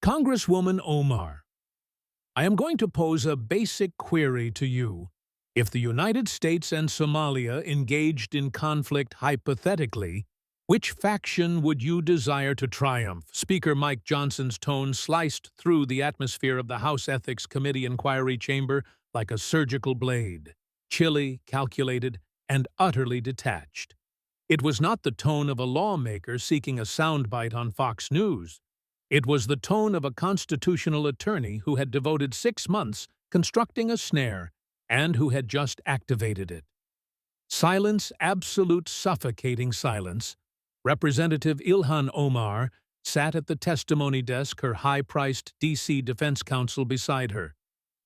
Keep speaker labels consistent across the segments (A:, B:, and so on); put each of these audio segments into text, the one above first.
A: Congresswoman Omar, I am going to pose a basic query to you. If the United States and Somalia engaged in conflict hypothetically, which faction would you desire to triumph? Speaker Mike Johnson's tone sliced through the atmosphere of the House Ethics Committee inquiry chamber like a surgical blade, chilly, calculated, and utterly detached. It was not the tone of a lawmaker seeking a soundbite on Fox News. It was the tone of a constitutional attorney who had devoted 6 months constructing a snare and who had just activated it. Silence, absolute suffocating silence. Representative Ilhan Omar sat at the testimony desk, her high-priced D.C. defense counsel beside her,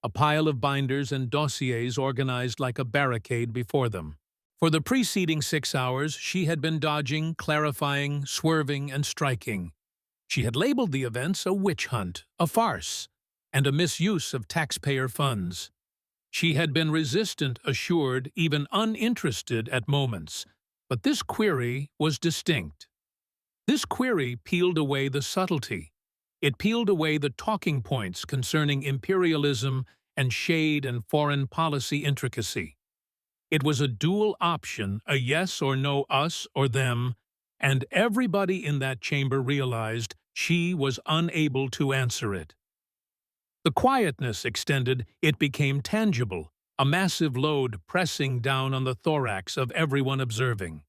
A: a pile of binders and dossiers organized like a barricade before them. For the preceding 6 hours, she had been dodging, clarifying, swerving, and striking. She had labeled the events a witch hunt, a farce, and a misuse of taxpayer funds. She had been resistant, assured, even uninterested at moments. But this query was distinct. This query peeled away the subtlety. It peeled away the talking points concerning imperialism and shade and foreign policy intricacy. It was a dual option, a yes or no, us or them, and everybody in that chamber realized she was unable to answer it. The quietness extended, it became tangible, a massive load pressing down on the thorax of everyone observing.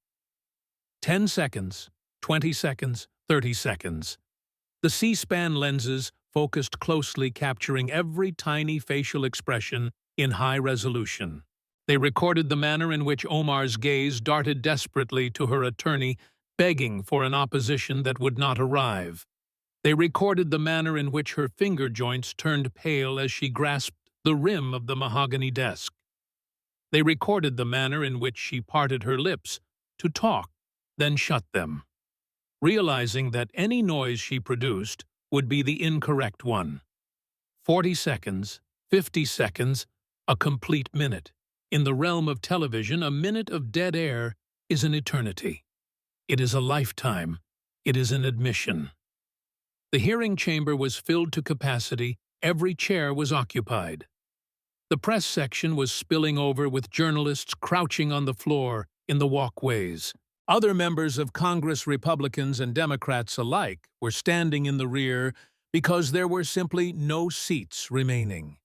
A: 10 seconds, 20 seconds, 30 seconds. The C-SPAN lenses focused closely, capturing every tiny facial expression in high resolution. They recorded the manner in which Omar's gaze darted desperately to her attorney, begging for an opposition that would not arrive. They recorded the manner in which her finger joints turned pale as she grasped the rim of the mahogany desk. They recorded the manner in which she parted her lips to talk, then shut them, realizing that any noise she produced would be the incorrect one. 40 seconds, 50 seconds, a complete minute. In the realm of television, a minute of dead air is an eternity. It is a lifetime. It is an admission. The hearing chamber was filled to capacity. Every chair was occupied. The press section was spilling over with journalists crouching on the floor, in the walkways. Other members of Congress, Republicans and Democrats alike, were standing in the rear because there were simply no seats remaining.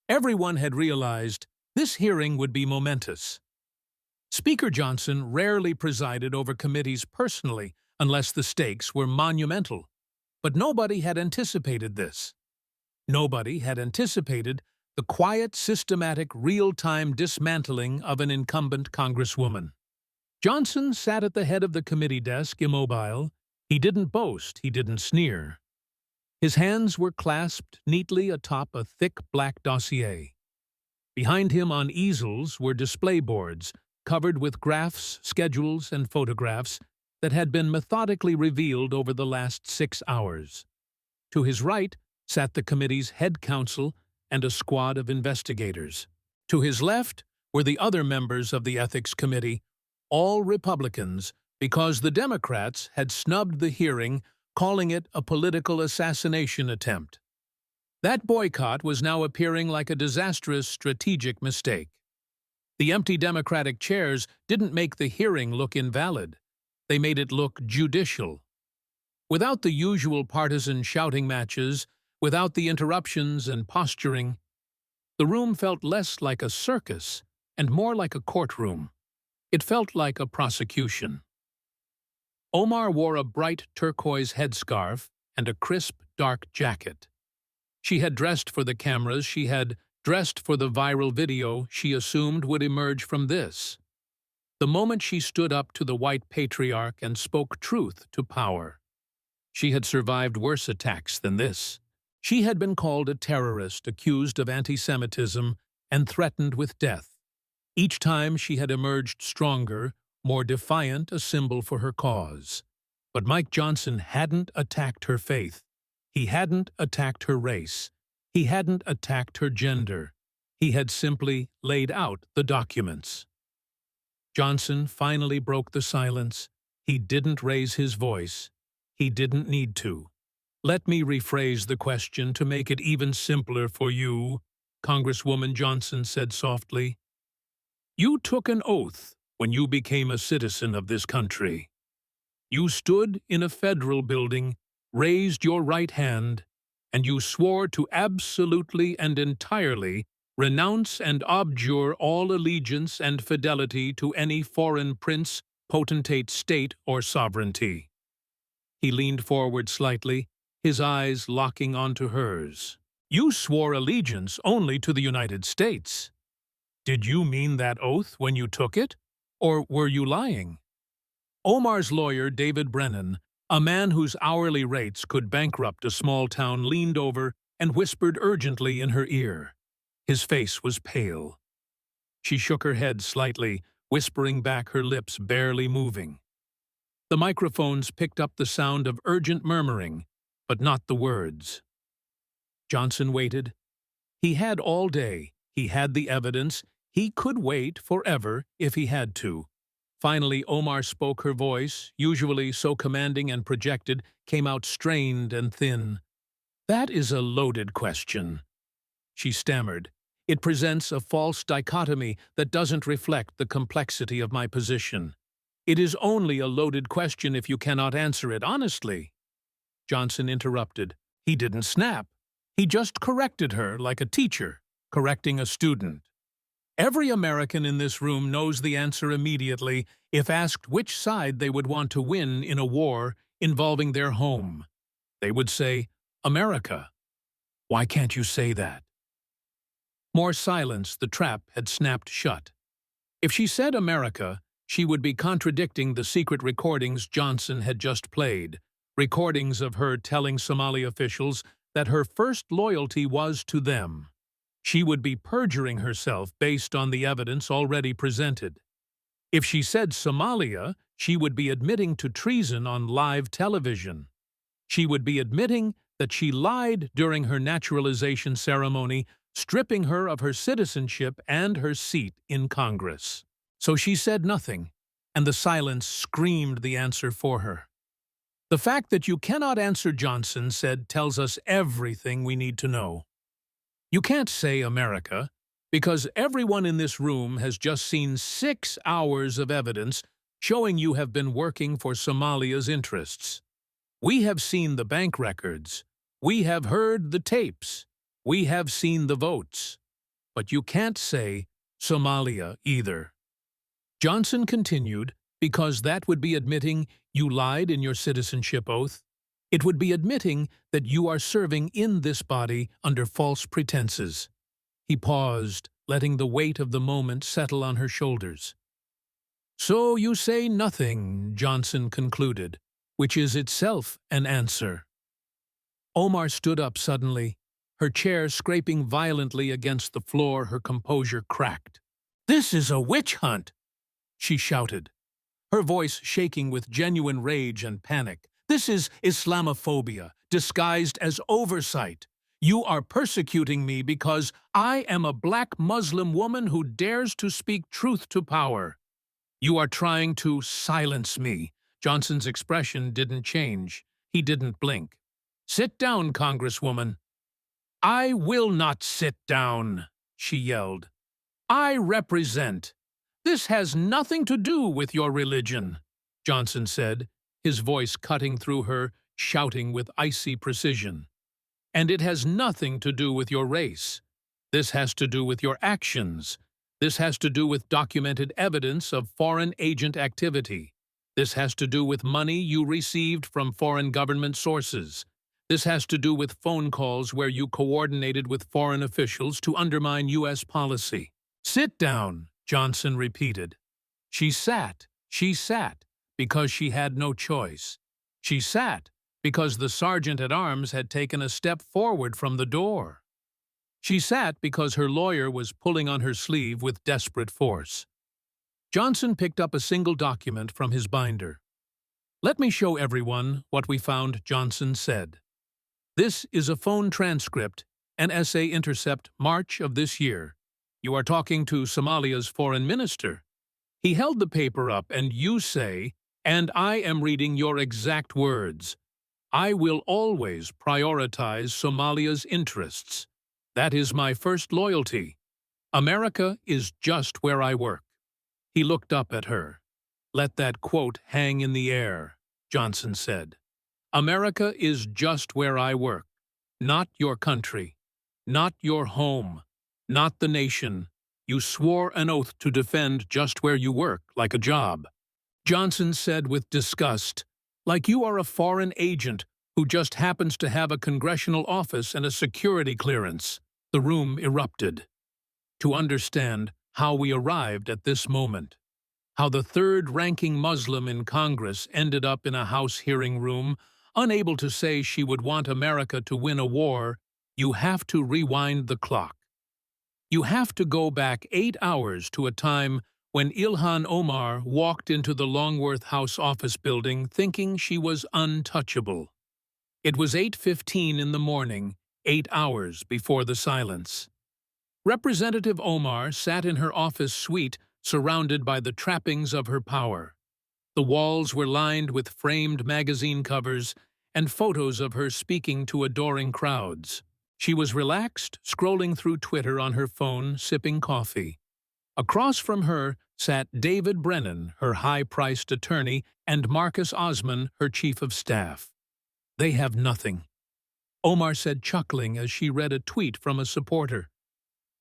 A: Everyone had realized this hearing would be momentous. Speaker Johnson rarely presided over committees personally unless the stakes were monumental. But nobody had anticipated this. Nobody had anticipated the quiet, systematic, real-time dismantling of an incumbent congresswoman. Johnson sat at the head of the committee desk, immobile. He didn't boast, he didn't sneer. His hands were clasped neatly atop a thick black dossier. Behind him on easels were display boards, covered with graphs, schedules, and photographs that had been methodically revealed over the last 6 hours. To his right sat the committee's head counsel and a squad of investigators. To his left were the other members of the Ethics Committee, all Republicans, because the Democrats had snubbed the hearing, calling it a political assassination attempt. That boycott was now appearing like a disastrous strategic mistake. The empty Democratic chairs didn't make the hearing look invalid. They made it look judicial. Without the usual partisan shouting matches, without the interruptions and posturing, the room felt less like a circus and more like a courtroom. It felt like a prosecution. Omar wore a bright turquoise headscarf and a crisp, dark jacket. She had dressed for the cameras, she had dressed for the viral video she assumed would emerge from this. The moment she stood up to the white patriarch and spoke truth to power. She had survived worse attacks than this. She had been called a terrorist, accused of anti-Semitism, and threatened with death. Each time she had emerged stronger, more defiant, a symbol for her cause. But Mike Johnson hadn't attacked her faith. He hadn't attacked her race. He hadn't attacked her gender. He had simply laid out the documents. Johnson finally broke the silence. He didn't raise his voice. He didn't need to. Let me rephrase the question to make it even simpler for you, Congresswoman Johnson said softly. You took an oath when you became a citizen of this country. You stood in a federal building, raised your right hand, and you swore to absolutely and entirely renounce and abjure all allegiance and fidelity to any foreign prince, potentate, state, or sovereignty. He leaned forward slightly, his eyes locking onto hers. You swore allegiance only to the United States. Did you mean that oath when you took it, or were you lying? Omar's lawyer, David Brennan, a man whose hourly rates could bankrupt a small town, leaned over and whispered urgently in her ear. His face was pale. She shook her head slightly, whispering back, her lips barely moving. The microphones picked up the sound of urgent murmuring, but not the words. Johnson waited. He had all day. He had the evidence. He could wait forever if he had to. Finally, Omar spoke. Her voice, usually so commanding and projected, came out strained and thin. That is a loaded question. She stammered. It presents a false dichotomy that doesn't reflect the complexity of my position. It is only a loaded question if you cannot answer it honestly. Johnson interrupted. He didn't snap. He just corrected her like a teacher correcting a student. Every American in this room knows the answer immediately if asked which side they would want to win in a war involving their home. They would say, America. Why can't you say that? More silence. The trap had snapped shut. If she said America, she would be contradicting the secret recordings Johnson had just played, recordings of her telling Somali officials that her first loyalty was to them. She would be perjuring herself based on the evidence already presented. If she said Somalia, she would be admitting to treason on live television. She would be admitting that she lied during her naturalization ceremony, stripping her of her citizenship and her seat in Congress. So she said nothing, and the silence screamed the answer for her. The fact that you cannot answer, Johnson said, tells us everything we need to know. You can't say America, because everyone in this room has just seen 6 hours of evidence showing you have been working for Somalia's interests. We have seen the bank records. We have heard the tapes. We have seen the votes. But you can't say Somalia either. Johnson continued, because that would be admitting you lied in your citizenship oath. It would be admitting that you are serving in this body under false pretenses. He paused, letting the weight of the moment settle on her shoulders. So you say nothing, Johnson concluded, which is itself an answer. Omar stood up suddenly, her chair scraping violently against the floor. Her composure cracked. This is a witch hunt, she shouted, her voice shaking with genuine rage and panic. This is Islamophobia, disguised as oversight. You are persecuting me because I am a black Muslim woman who dares to speak truth to power. You are trying to silence me. Johnson's expression didn't change. He didn't blink. Sit down, Congresswoman. I will not sit down, she yelled. I represent. This has nothing to do with your religion, Johnson said, his voice cutting through her, shouting with icy precision. And it has nothing to do with your race. This has to do with your actions. This has to do with documented evidence of foreign agent activity. This has to do with money you received from foreign government sources. This has to do with phone calls where you coordinated with foreign officials to undermine U.S. policy. Sit down, Johnson repeated. She sat, because she had no choice. She sat because the sergeant-at-arms had taken a step forward from the door. She sat because her lawyer was pulling on her sleeve with desperate force. Johnson picked up a single document from his binder. Let me show everyone what we found, Johnson said. This is a phone transcript, an essay intercept, March of this year. You are talking to Somalia's foreign minister. He held the paper up and you say, and I am reading your exact words, I will always prioritize Somalia's interests. That is my first loyalty. America is just where I work." He looked up at her. "Let that quote hang in the air," Johnson said. "America is just where I work. Not your country. Not your home. Not the nation. You swore an oath to defend just where you work, like a job." Johnson said with disgust, "Like you are a foreign agent who just happens to have a congressional office and a security clearance." The room erupted. To understand how we arrived at this moment, how the third-ranking Muslim in Congress ended up in a House hearing room, unable to say she would want America to win a war, you have to rewind the clock. You have to go back 8 hours to a time when Ilhan Omar walked into the Longworth House office building thinking she was untouchable. It was 8:15 in the morning, 8 hours before the silence. Representative Omar sat in her office suite surrounded by the trappings of her power. The walls were lined with framed magazine covers and photos of her speaking to adoring crowds. She was relaxed, scrolling through Twitter on her phone, sipping coffee. Across from her sat David Brennan, her high-priced attorney, and Marcus Osman, her chief of staff. "They have nothing," Omar said, chuckling as she read a tweet from a supporter.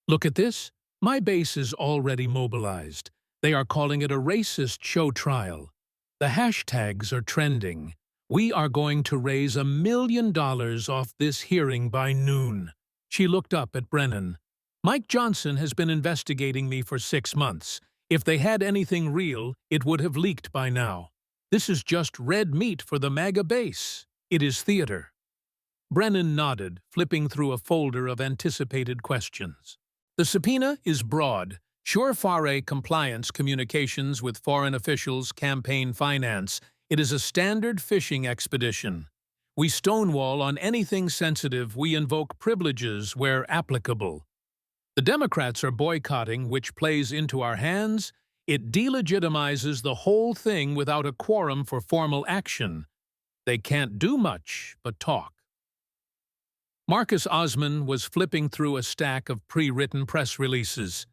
A: "Look at this. My base is already mobilized. They are calling it a racist show trial. The hashtags are trending. We are going to raise $1 million off this hearing by noon." She looked up at Brennan. "Mike Johnson has been investigating me for 6 months. If they had anything real, it would have leaked by now. This is just red meat for the MAGA base. It is theater." Brennan nodded, flipping through a folder of anticipated questions. "The subpoena is broad. Surefire compliance communications with foreign officials, campaign finance. It is a standard fishing expedition. We stonewall on anything sensitive. We invoke privileges where applicable. The Democrats are boycotting, which plays into our hands. It delegitimizes the whole thing without a quorum for formal action. They can't do much but talk." Marcus Osman was flipping through a stack of pre-written press releases.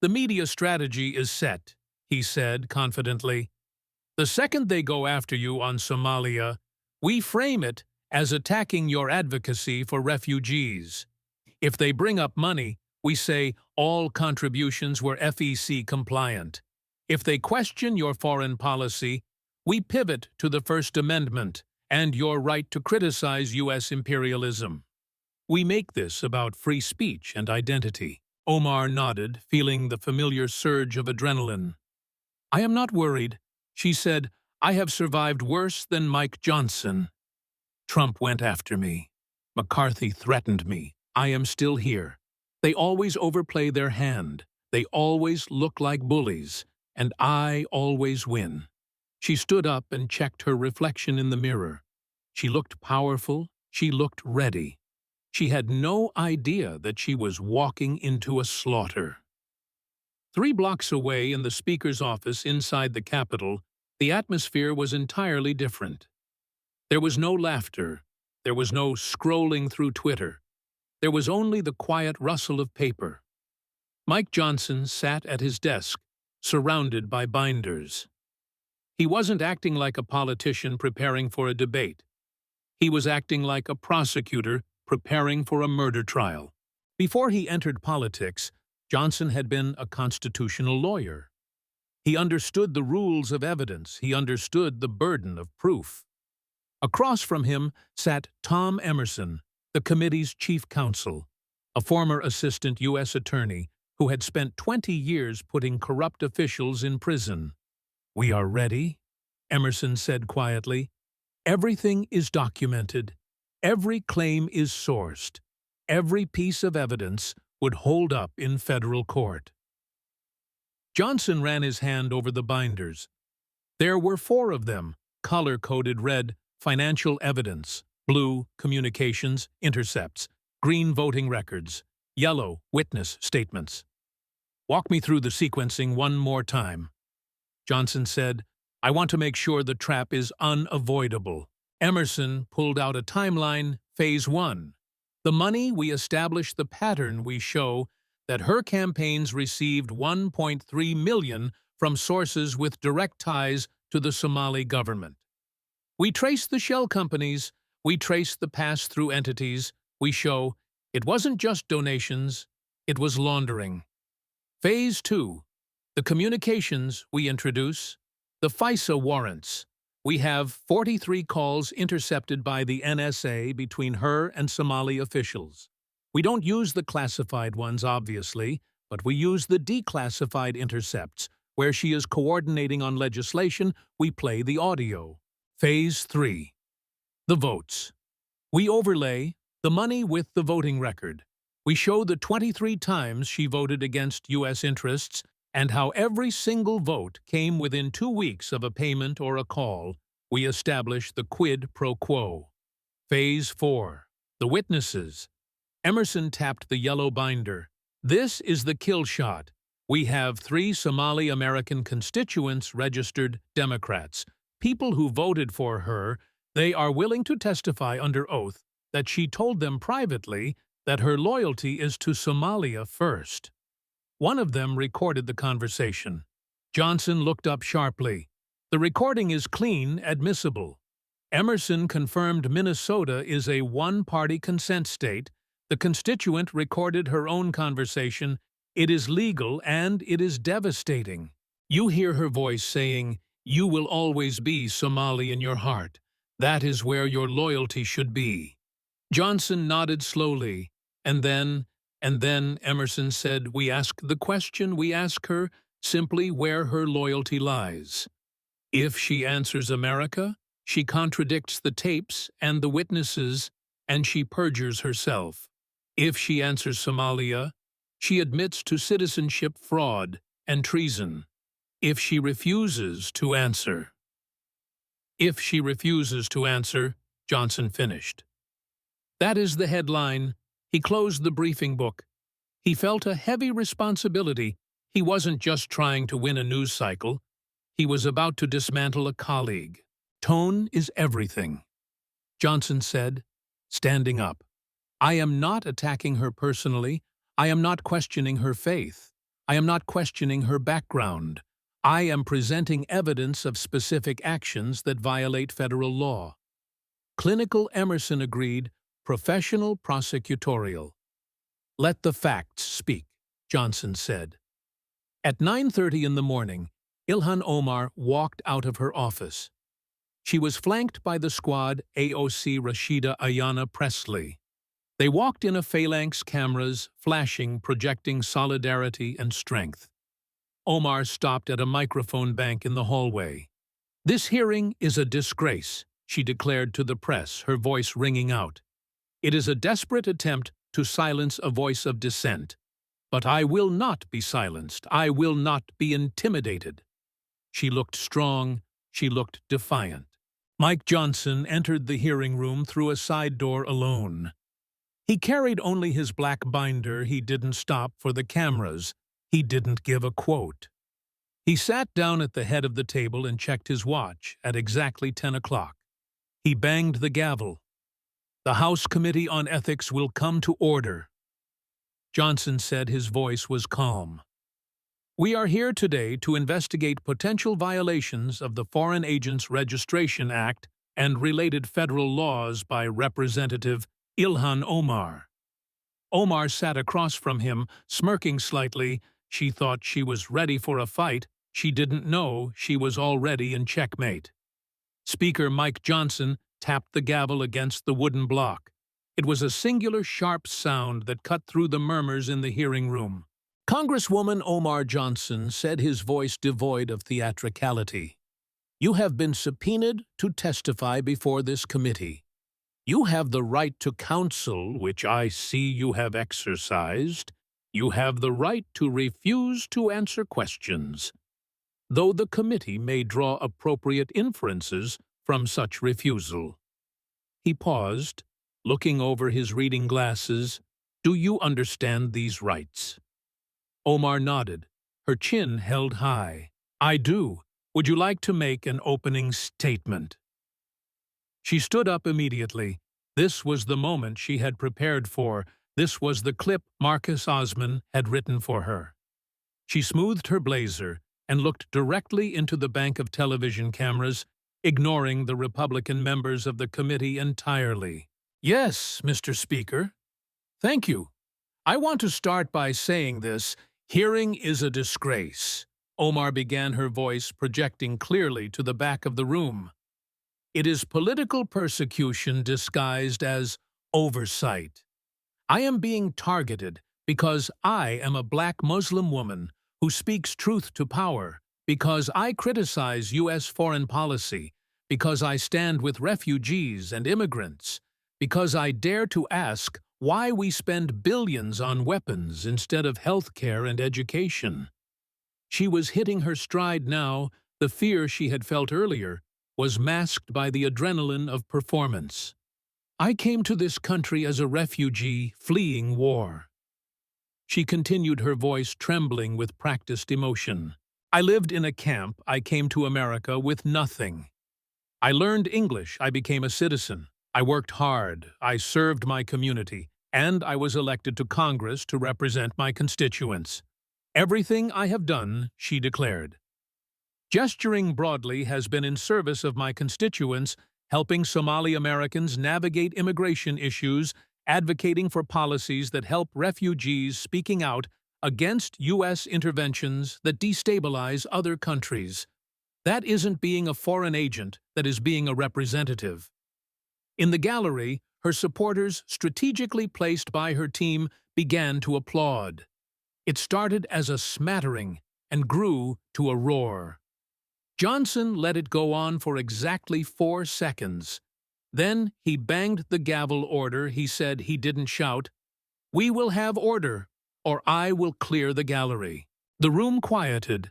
A: "The media strategy is set," he said confidently. "The second they go after you on Somalia, we frame it as attacking your advocacy for refugees. If they bring up money, we say all contributions were FEC compliant. If they question your foreign policy, we pivot to the First Amendment and your right to criticize U.S. imperialism. We make this about free speech and identity." Omar nodded, feeling the familiar surge of adrenaline. "I am not worried," she said. "I have survived worse than Mike Johnson. Trump went after me. McCarthy threatened me. I am still here. They always overplay their hand. They always look like bullies. And I always win." She stood up and checked her reflection in the mirror. She looked powerful. She looked ready. She had no idea that she was walking into a slaughter. 3 blocks away in the Speaker's office inside the Capitol, the atmosphere was entirely different. There was no laughter. There was no scrolling through Twitter. There was only the quiet rustle of paper. Mike Johnson sat at his desk, surrounded by binders. He wasn't acting like a politician preparing for a debate. He was acting like a prosecutor preparing for a murder trial. Before he entered politics, Johnson had been a constitutional lawyer. He understood the rules of evidence. He understood the burden of proof. Across from him sat Tom Emerson, the committee's chief counsel, a former assistant U.S. attorney who had spent 20 years putting corrupt officials in prison. "We are ready," Emerson said quietly. "Everything is documented. Every claim is sourced. Every piece of evidence would hold up in federal court." Johnson ran his hand over the binders. There were 4 of them, color-coded red, financial evidence, blue, communications, intercepts, green, voting records, yellow, witness statements. "Walk me through the sequencing one more time," Johnson said. "I want to make sure the trap is unavoidable." Emerson pulled out a timeline, Phase 1. The money we establish the pattern we show that her campaigns received 1.3 million from sources with direct ties to the Somali government. We trace the shell companies, we trace the pass-through entities, we show it wasn't just donations, it was laundering. Phase 2. The communications we introduce, the FISA warrants. We have 43 calls intercepted by the NSA between her and Somali officials. We don't use the classified ones, obviously, but we use the declassified intercepts. Where she is coordinating on legislation, we play the audio. Phase 3. The votes. We overlay the money with the voting record. We show the 23 times she voted against U.S. interests and how every single vote came within 2 weeks of a payment or a call. We establish the quid pro quo. Phase 4. The witnesses. Emerson tapped the yellow binder. This is the kill shot. We have 3 Somali American constituents registered Democrats, people who voted for her. They are willing to testify under oath that she told them privately that her loyalty is to Somalia first. One of them recorded the conversation. Johnson looked up sharply. The recording is clean, admissible. Emerson confirmed Minnesota is a one-party consent state. The constituent recorded her own conversation. It is legal and it is devastating. You hear her voice saying, "You will always be Somali in your heart. That is where your loyalty should be." Johnson nodded slowly, and then Emerson said, "We ask the question we ask her, simply where her loyalty lies. If she answers America, she contradicts the tapes and the witnesses, and she perjures herself. If she answers Somalia, she admits to citizenship fraud and treason. If she refuses to answer." "If she refuses to answer," Johnson finished. That is the headline. He closed the briefing book. He felt a heavy responsibility. He wasn't just trying to win a news cycle. He was about to dismantle a colleague. Tone is everything. Johnson said, standing up. "I am not attacking her personally. I am not questioning her faith. I am not questioning her background. I am presenting evidence of specific actions that violate federal law." Clinical Emerson agreed, professional prosecutorial. "Let the facts speak," Johnson said. At 9:30 in the morning, Ilhan Omar walked out of her office. She was flanked by the squad AOC Rashida Ayanna Presley. They walked in a phalanx, cameras flashing, projecting solidarity and strength. Omar stopped at a microphone bank in the hallway. "This hearing is a disgrace," she declared to the press, her voice ringing out. "It is a desperate attempt to silence a voice of dissent. But I will not be silenced. I will not be intimidated." She looked strong. She looked defiant. Mike Johnson entered the hearing room through a side door alone. He carried only his black binder. He didn't stop for the cameras. He didn't give a quote. He sat down at the head of the table and checked his watch at exactly 10 o'clock. He banged the gavel. "The House Committee on Ethics will come to order." Johnson said, his voice was calm. "We are here today to investigate potential violations of the Foreign Agents Registration Act and related federal laws by Representative Ilhan Omar." Omar sat across from him, smirking slightly. She thought she was ready for a fight. She didn't know she was already in checkmate. Speaker Mike Johnson tapped the gavel against the wooden block. It was a singular, sharp sound that cut through the murmurs in the hearing room. Congresswoman Omar Johnson said, his voice devoid of theatricality, "You have been subpoenaed to testify before this committee. You have the right to counsel, which I see you have exercised. You have the right to refuse to answer questions, though the committee may draw appropriate inferences from such refusal." He paused, looking over his reading glasses. "Do you understand these rights?" Omar nodded, her chin held high. "I do. Would you like to make an opening statement?" She stood up immediately. This was the moment she had prepared for. This was the clip Marcus Osman had written for her. She smoothed her blazer and looked directly into the bank of television cameras, ignoring the Republican members of the committee entirely. "Yes, Mr. Speaker. Thank you. I want to start by saying this. Hearing is a disgrace." Omar began, her voice projecting clearly to the back of the room. "It is political persecution disguised as oversight. I am being targeted because I am a black Muslim woman who speaks truth to power, because I criticize U.S. foreign policy, because I stand with refugees and immigrants, because I dare to ask why we spend billions on weapons instead of health care and education." She was hitting her stride now. The fear she had felt earlier was masked by the adrenaline of performance. "I came to this country as a refugee fleeing war." She continued, her voice trembling with practiced emotion. "I lived in a camp. I came to America with nothing. I learned English. I became a citizen. I worked hard. I served my community. And I was elected to Congress to represent my constituents. Everything I have done," she declared, "gesturing broadly, has been in service of my constituents, helping Somali Americans navigate immigration issues, advocating for policies that help refugees, speaking out against U.S. interventions that destabilize other countries. That isn't being a foreign agent, that is being a representative." In the gallery, her supporters, strategically placed by her team, began to applaud. It started as a smattering and grew to a roar. Johnson let it go on for exactly 4 seconds. Then he banged the gavel order. He said, he didn't shout, "We will have order, or I will clear the gallery." The room quieted.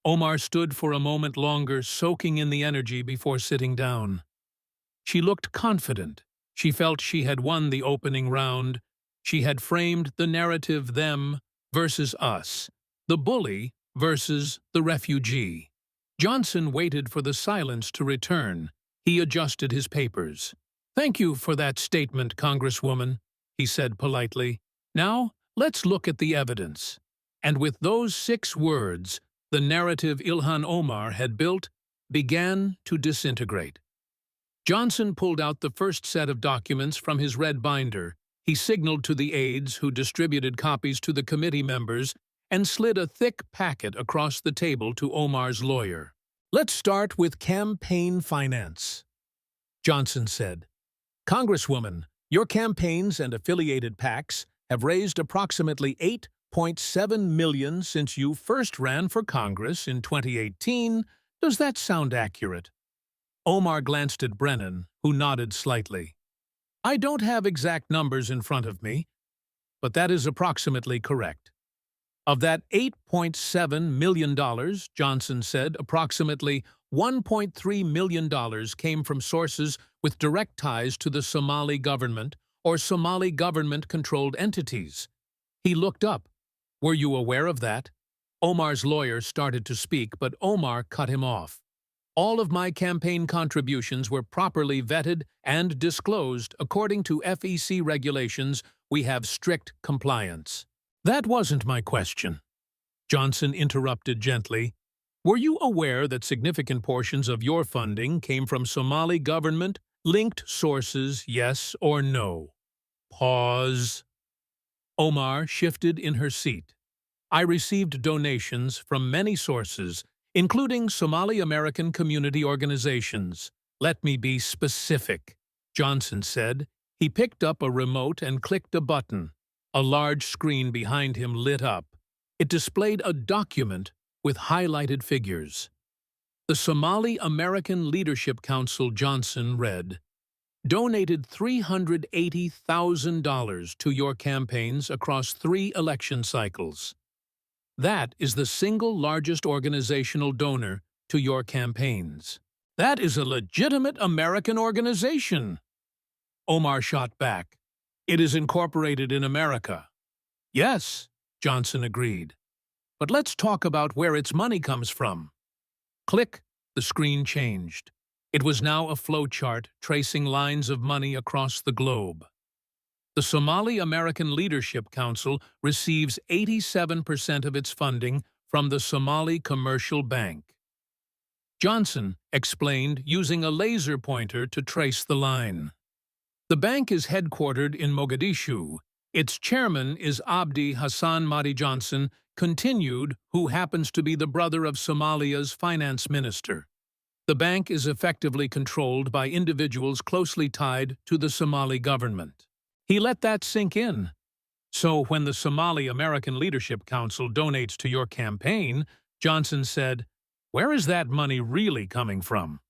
A: Omar stood for a moment longer, soaking in the energy before sitting down. She looked confident. She felt she had won the opening round. She had framed the narrative, them versus us, the bully versus the refugee. Johnson waited for the silence to return. He adjusted his papers. "Thank you for that statement, Congresswoman," he said politely. "Now, let's look at the evidence." And with those 6 words, the narrative Ilhan Omar had built began to disintegrate. Johnson pulled out the first set of documents from his red binder. He signaled to the aides who distributed copies to the committee members and slid a thick packet across the table to Omar's lawyer. "Let's start with campaign finance," Johnson said. "Congresswoman, your campaigns and affiliated PACs have raised approximately $8.7 million since you first ran for Congress in 2018. Does that sound accurate?" Omar glanced at Brennan, who nodded slightly. "I don't have exact numbers in front of me, but that is approximately correct." Of that $8.7 million, Johnson said, approximately $1.3 million came from sources with direct ties to the Somali government or Somali government-controlled entities. He looked up. "Were you aware of that?" Omar's lawyer started to speak, but Omar cut him off. "All of my campaign contributions were properly vetted and disclosed according to FEC regulations. We have strict compliance." "That wasn't my question," Johnson interrupted gently. "Were you aware that significant portions of your funding came from Somali government-linked sources, yes or no?" Pause. Omar shifted in her seat. "I received donations from many sources, including Somali American community organizations." "Let me be specific," Johnson said. He picked up a remote and clicked a button. A large screen behind him lit up. It displayed a document with highlighted figures. "The Somali American Leadership Council," Johnson read, "donated $380,000 to your campaigns across 3 election cycles. That is the single largest organizational donor to your campaigns." "That is a legitimate American organization," Omar shot back. "It is incorporated in America." "Yes," Johnson agreed. "But let's talk about where its money comes from." Click, the screen changed. It was now a flowchart tracing lines of money across the globe. The Somali American Leadership Council receives 87% of its funding from the Somali Commercial Bank. Johnson explained using a laser pointer to trace the line. The bank is headquartered in Mogadishu. Its chairman is Abdi Hassan Mahdi Johnson, continued, who happens to be the brother of Somalia's finance minister. The bank is effectively controlled by individuals closely tied to the Somali government. He let that sink in. So when the Somali American Leadership Council donates to your campaign, Johnson said, "Where is that money really coming from?"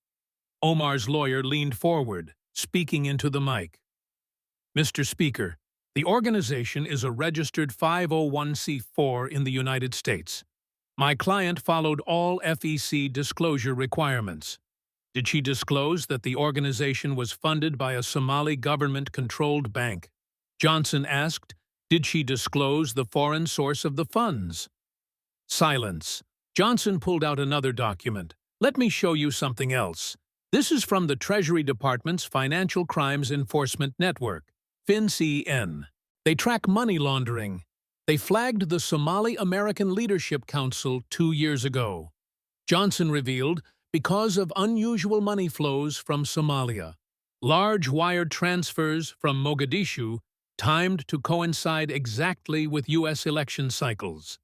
A: Omar's lawyer leaned forward, speaking into the mic. "Mr. Speaker, the organization is a registered 501c4 in the United States. My client followed all FEC disclosure requirements. Did she disclose that the organization was funded by a Somali government-controlled bank?" Johnson asked, "Did she disclose the foreign source of the funds?" Silence. Johnson pulled out another document. "Let me show you something else. This is from the Treasury Department's Financial Crimes Enforcement Network, FinCEN. They track money laundering. They flagged the Somali American Leadership Council 2 years ago." Johnson revealed, because of unusual money flows from Somalia. Large wire transfers from Mogadishu timed to coincide exactly with U.S. election cycles.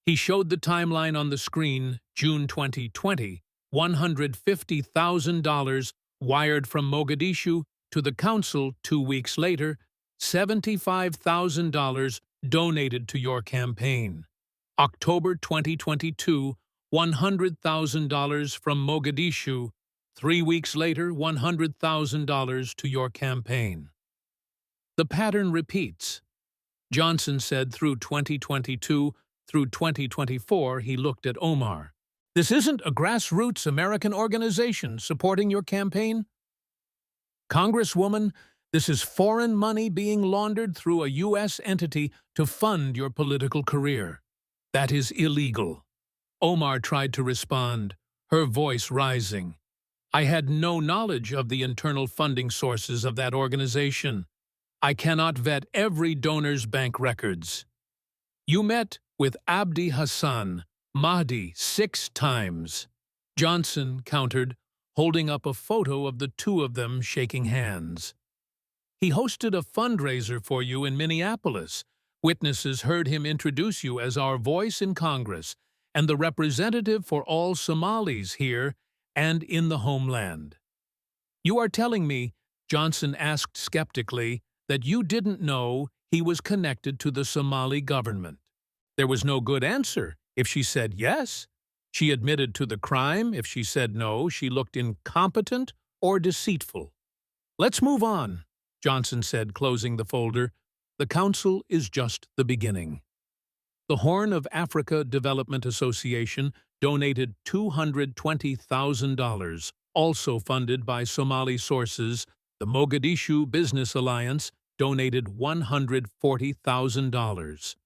A: He showed the timeline on the screen, June 2020, $150,000 wired from Mogadishu to the council 2 weeks later, $75,000 donated to your campaign. October 2022, $100,000 from Mogadishu, 3 weeks later, $100,000 to your campaign. The pattern repeats. Johnson said through 2022 through 2024 he looked at Omar. "This isn't a grassroots American organization supporting your campaign? Congresswoman, this is foreign money being laundered through a U.S. entity to fund your political career. That is illegal." Omar tried to respond, her voice rising. "I had no knowledge of the internal funding sources of that organization. I cannot vet every donor's bank records." "You met with Abdi Hassan Mahdi 6 times. Johnson countered, holding up a photo of the two of them shaking hands. "He hosted a fundraiser for you in Minneapolis. Witnesses heard him introduce you as our voice in Congress and the representative for all Somalis here and in the homeland." "You are telling me," Johnson asked skeptically, "that you didn't know he was connected to the Somali government?" There was no good answer if she said yes. She admitted to the crime. If she said no, she looked incompetent or deceitful. "Let's move on," Johnson said, closing the folder. "The council is just the beginning." The Horn of Africa Development Association donated $220,000, also funded by Somali sources. The Mogadishu Business Alliance donated $140,000.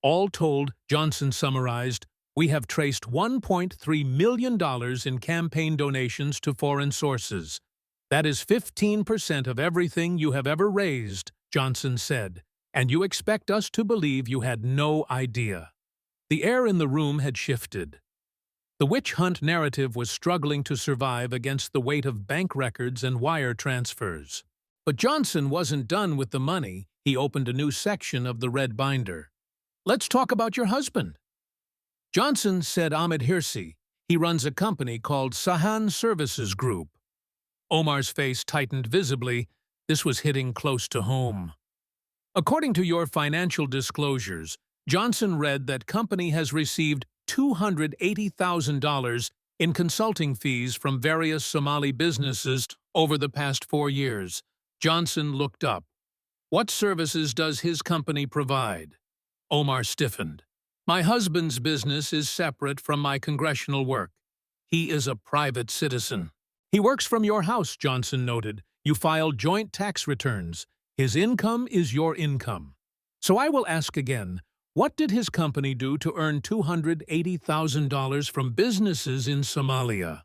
A: All told, Johnson summarized, "We have traced $1.3 million in campaign donations to foreign sources. That is 15% of everything you have ever raised," Johnson said, "and you expect us to believe you had no idea." The air in the room had shifted. The witch hunt narrative was struggling to survive against the weight of bank records and wire transfers. But Johnson wasn't done with the money. He opened a new section of the red binder. "Let's talk about your husband." Johnson said Ahmed Hirsi. He runs a company called Sahan Services Group. Omar's face tightened visibly. This was hitting close to home. "According to your financial disclosures," Johnson read, "that company has received $280,000 in consulting fees from various Somali businesses over the past 4 years. Johnson looked up. "What services does his company provide?" Omar stiffened. "My husband's business is separate from my congressional work. He is a private citizen." "He works from your house," Johnson noted. "You file joint tax returns. His income is your income. So I will ask again, what did his company do to earn $280,000 from businesses in Somalia?"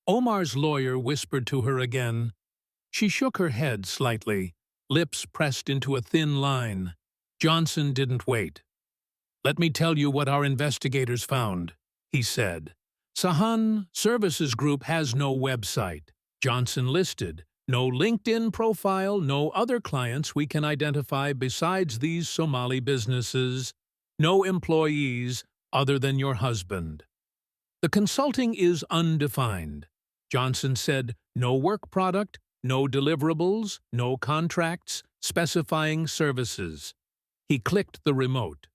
A: Omar's lawyer whispered to her again. She shook her head slightly, lips pressed into a thin line. Johnson didn't wait. "Let me tell you what our investigators found," he said. "Sahan Services Group has no website," Johnson listed. "No LinkedIn profile, no other clients we can identify besides these Somali businesses. No employees other than your husband. The consulting is undefined." Johnson said, "No work product, no deliverables, no contracts specifying services." He clicked the remote.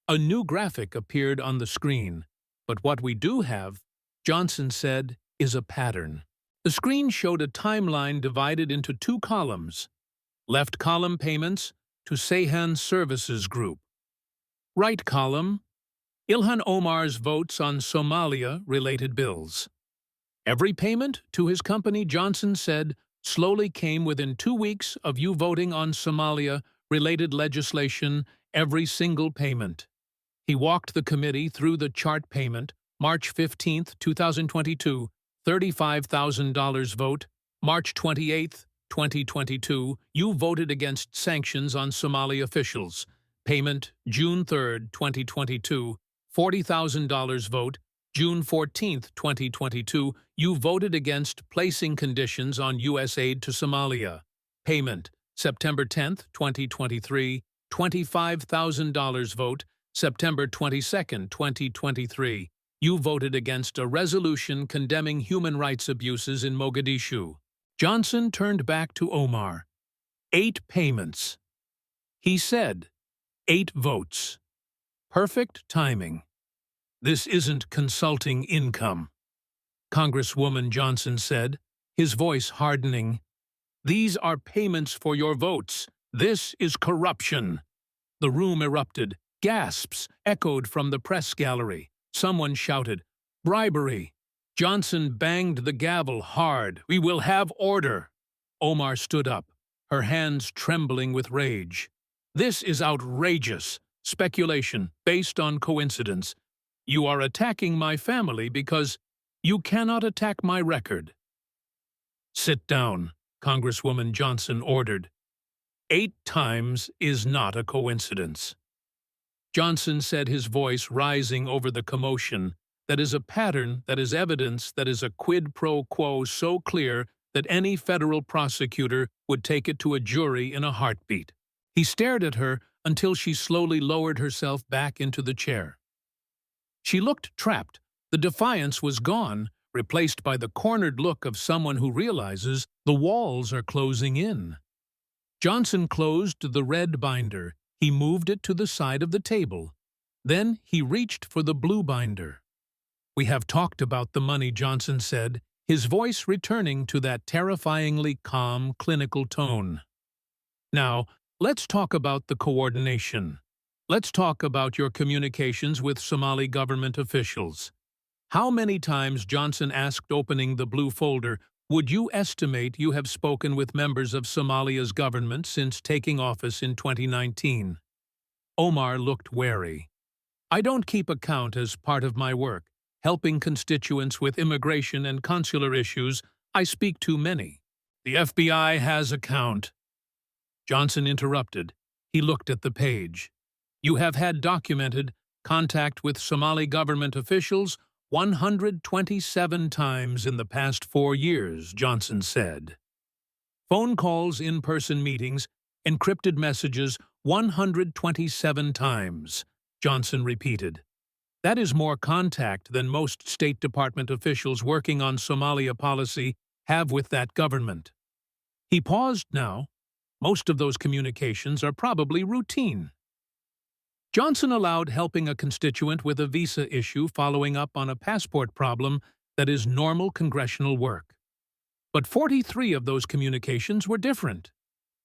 A: A new graphic appeared on the screen. "But what we do have," Johnson said, "is a pattern." The screen showed a timeline divided into two columns. Left column payments to Sahan Services Group. Right column, Ilhan Omar's votes on Somalia-related bills. Every payment to his company, Johnson said, slowly came within 2 weeks of you voting on Somalia-related legislation, every single payment. He walked the committee through the chart payment, March 15, 2022, $35,000 vote. March 28, 2022, you voted against sanctions on Somali officials. Payment, June 3, 2022, $40,000 vote. June 14, 2022, you voted against placing conditions on U.S. aid to Somalia. Payment, September 10, 2023, $25,000 vote. September 22, 2023, you voted against a resolution condemning human rights abuses in Mogadishu. Johnson turned back to Omar. 8 payments. He said, 8 votes. Perfect timing. This isn't consulting income. Congresswoman Johnson said, his voice hardening. These are payments for your votes. This is corruption. The room erupted. Gasps echoed from the press gallery. Someone shouted, "Bribery!" Johnson banged the gavel hard. "We will have order." Omar stood up, her hands trembling with rage. "This is outrageous. Speculation based on coincidence. You are attacking my family because you cannot attack my record." "Sit down," Congresswoman Johnson ordered. 8 times is not a coincidence. Johnson said, his voice rising over the commotion. "That is a pattern, that is evidence, that is a quid pro quo so clear that any federal prosecutor would take it to a jury in a heartbeat." He stared at her until she slowly lowered herself back into the chair. She looked trapped. The defiance was gone, replaced by the cornered look of someone who realizes the walls are closing in. Johnson closed the red binder. He moved it to the side of the table. Then he reached for the blue binder. "We have talked about the money," Johnson said, his voice returning to that terrifyingly calm, clinical tone. "Now, let's talk about the coordination. Let's talk about your communications with Somali government officials. How many times," Johnson asked, opening the blue folder, "would you estimate you have spoken with members of Somalia's government since taking office in 2019? Omar looked wary. "I don't keep account as part of my work. Helping constituents with immigration and consular issues, I speak to many. The FBI has account." Johnson interrupted. He looked at the page. "You have had documented contact with Somali government officials 127 times in the past 4 years, Johnson said. Phone calls, in-person meetings, encrypted messages 127 times, Johnson repeated. That is more contact than most State Department officials working on Somalia policy have with that government. He paused now. Most of those communications are probably routine. Johnson allowed helping a constituent with a visa issue following up on a passport problem that is normal congressional work. But 43 of those communications were different.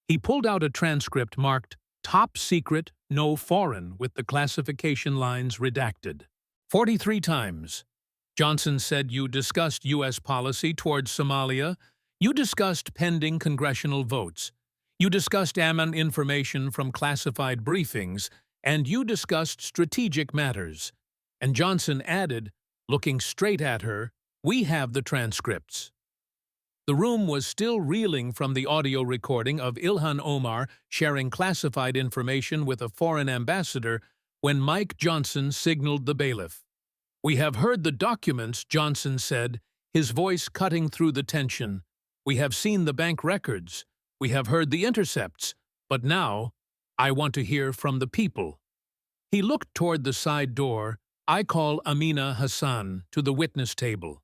A: He pulled out a transcript marked Top Secret, No Foreign with the classification lines redacted. 43 times. Johnson said you discussed U.S. policy towards Somalia. You discussed pending congressional votes. You discussed Amman information from classified briefings, and you discussed strategic matters. And Johnson added, looking straight at her, We have the transcripts. The room was still reeling from the audio recording of Ilhan Omar sharing classified information with a foreign ambassador when Mike Johnson signaled the bailiff. "We have heard the documents," Johnson said, his voice cutting through the tension. "We have seen the bank records. We have heard the intercepts. But now, I want to hear from the people." He looked toward the side door. "I call Amina Hassan to the witness table."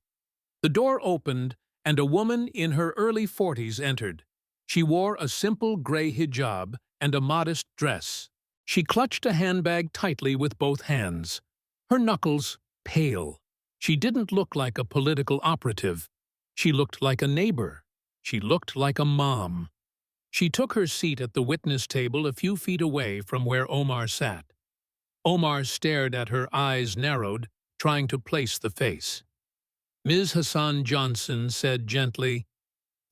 A: The door opened, and a woman in her early 40s entered. She wore a simple gray hijab and a modest dress. She clutched a handbag tightly with both hands, her knuckles pale. She didn't look like a political operative. She looked like a neighbor. She looked like a mom. She took her seat at the witness table a few feet away from where Omar sat. Omar stared at her, eyes narrowed, trying to place the face. Ms. Hassan, Johnson said gently,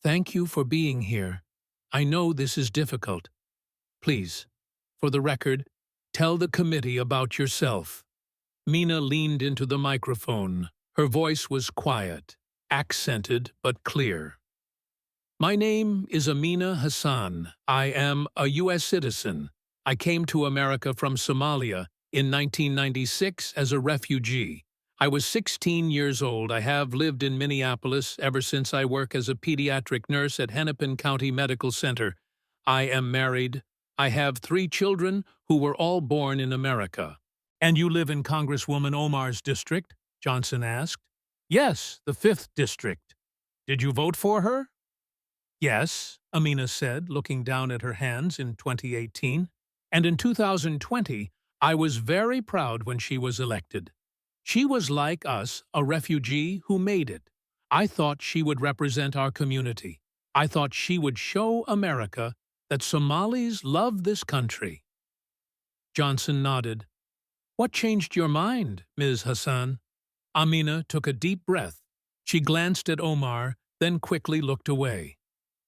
A: "Thank you for being here. I know this is difficult. Please, for the record, tell the committee about yourself." Mina leaned into the microphone. Her voice was quiet, accented but clear. "My name is Amina Hassan. I am a U.S. citizen. I came to America from Somalia in 1996 as a refugee. I was 16 years old. I have lived in Minneapolis ever since. I work as a pediatric nurse at Hennepin County Medical Center. I am married. I have 3 children who were all born in America." "And you live in Congresswoman Omar's district?" Johnson asked. "Yes, the 5th district. Did you vote for her?" "Yes," Amina said, looking down at her hands in 2018. "And in 2020, I was very proud when she was elected. She was like us, a refugee who made it. I thought she would represent our community. I thought she would show America that Somalis love this country." Johnson nodded. "What changed your mind, Ms. Hassan?" Amina took a deep breath. She glanced at Omar, then quickly looked away.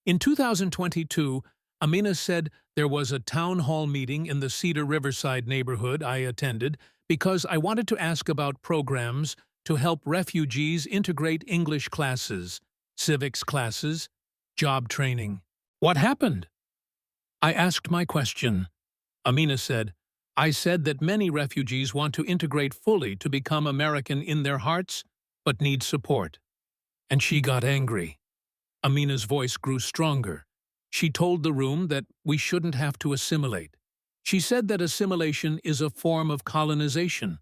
A: In 2022, Amina said there was a town hall meeting in the Cedar Riverside neighborhood I attended because I wanted to ask about programs to help refugees integrate English classes, civics classes, job training. What happened? I asked my question. Amina said, "I said that many refugees want to integrate fully to become American in their hearts, but need support." And she got angry. Amina's voice grew stronger. She told the room that we shouldn't have to assimilate. She said that assimilation is a form of colonization.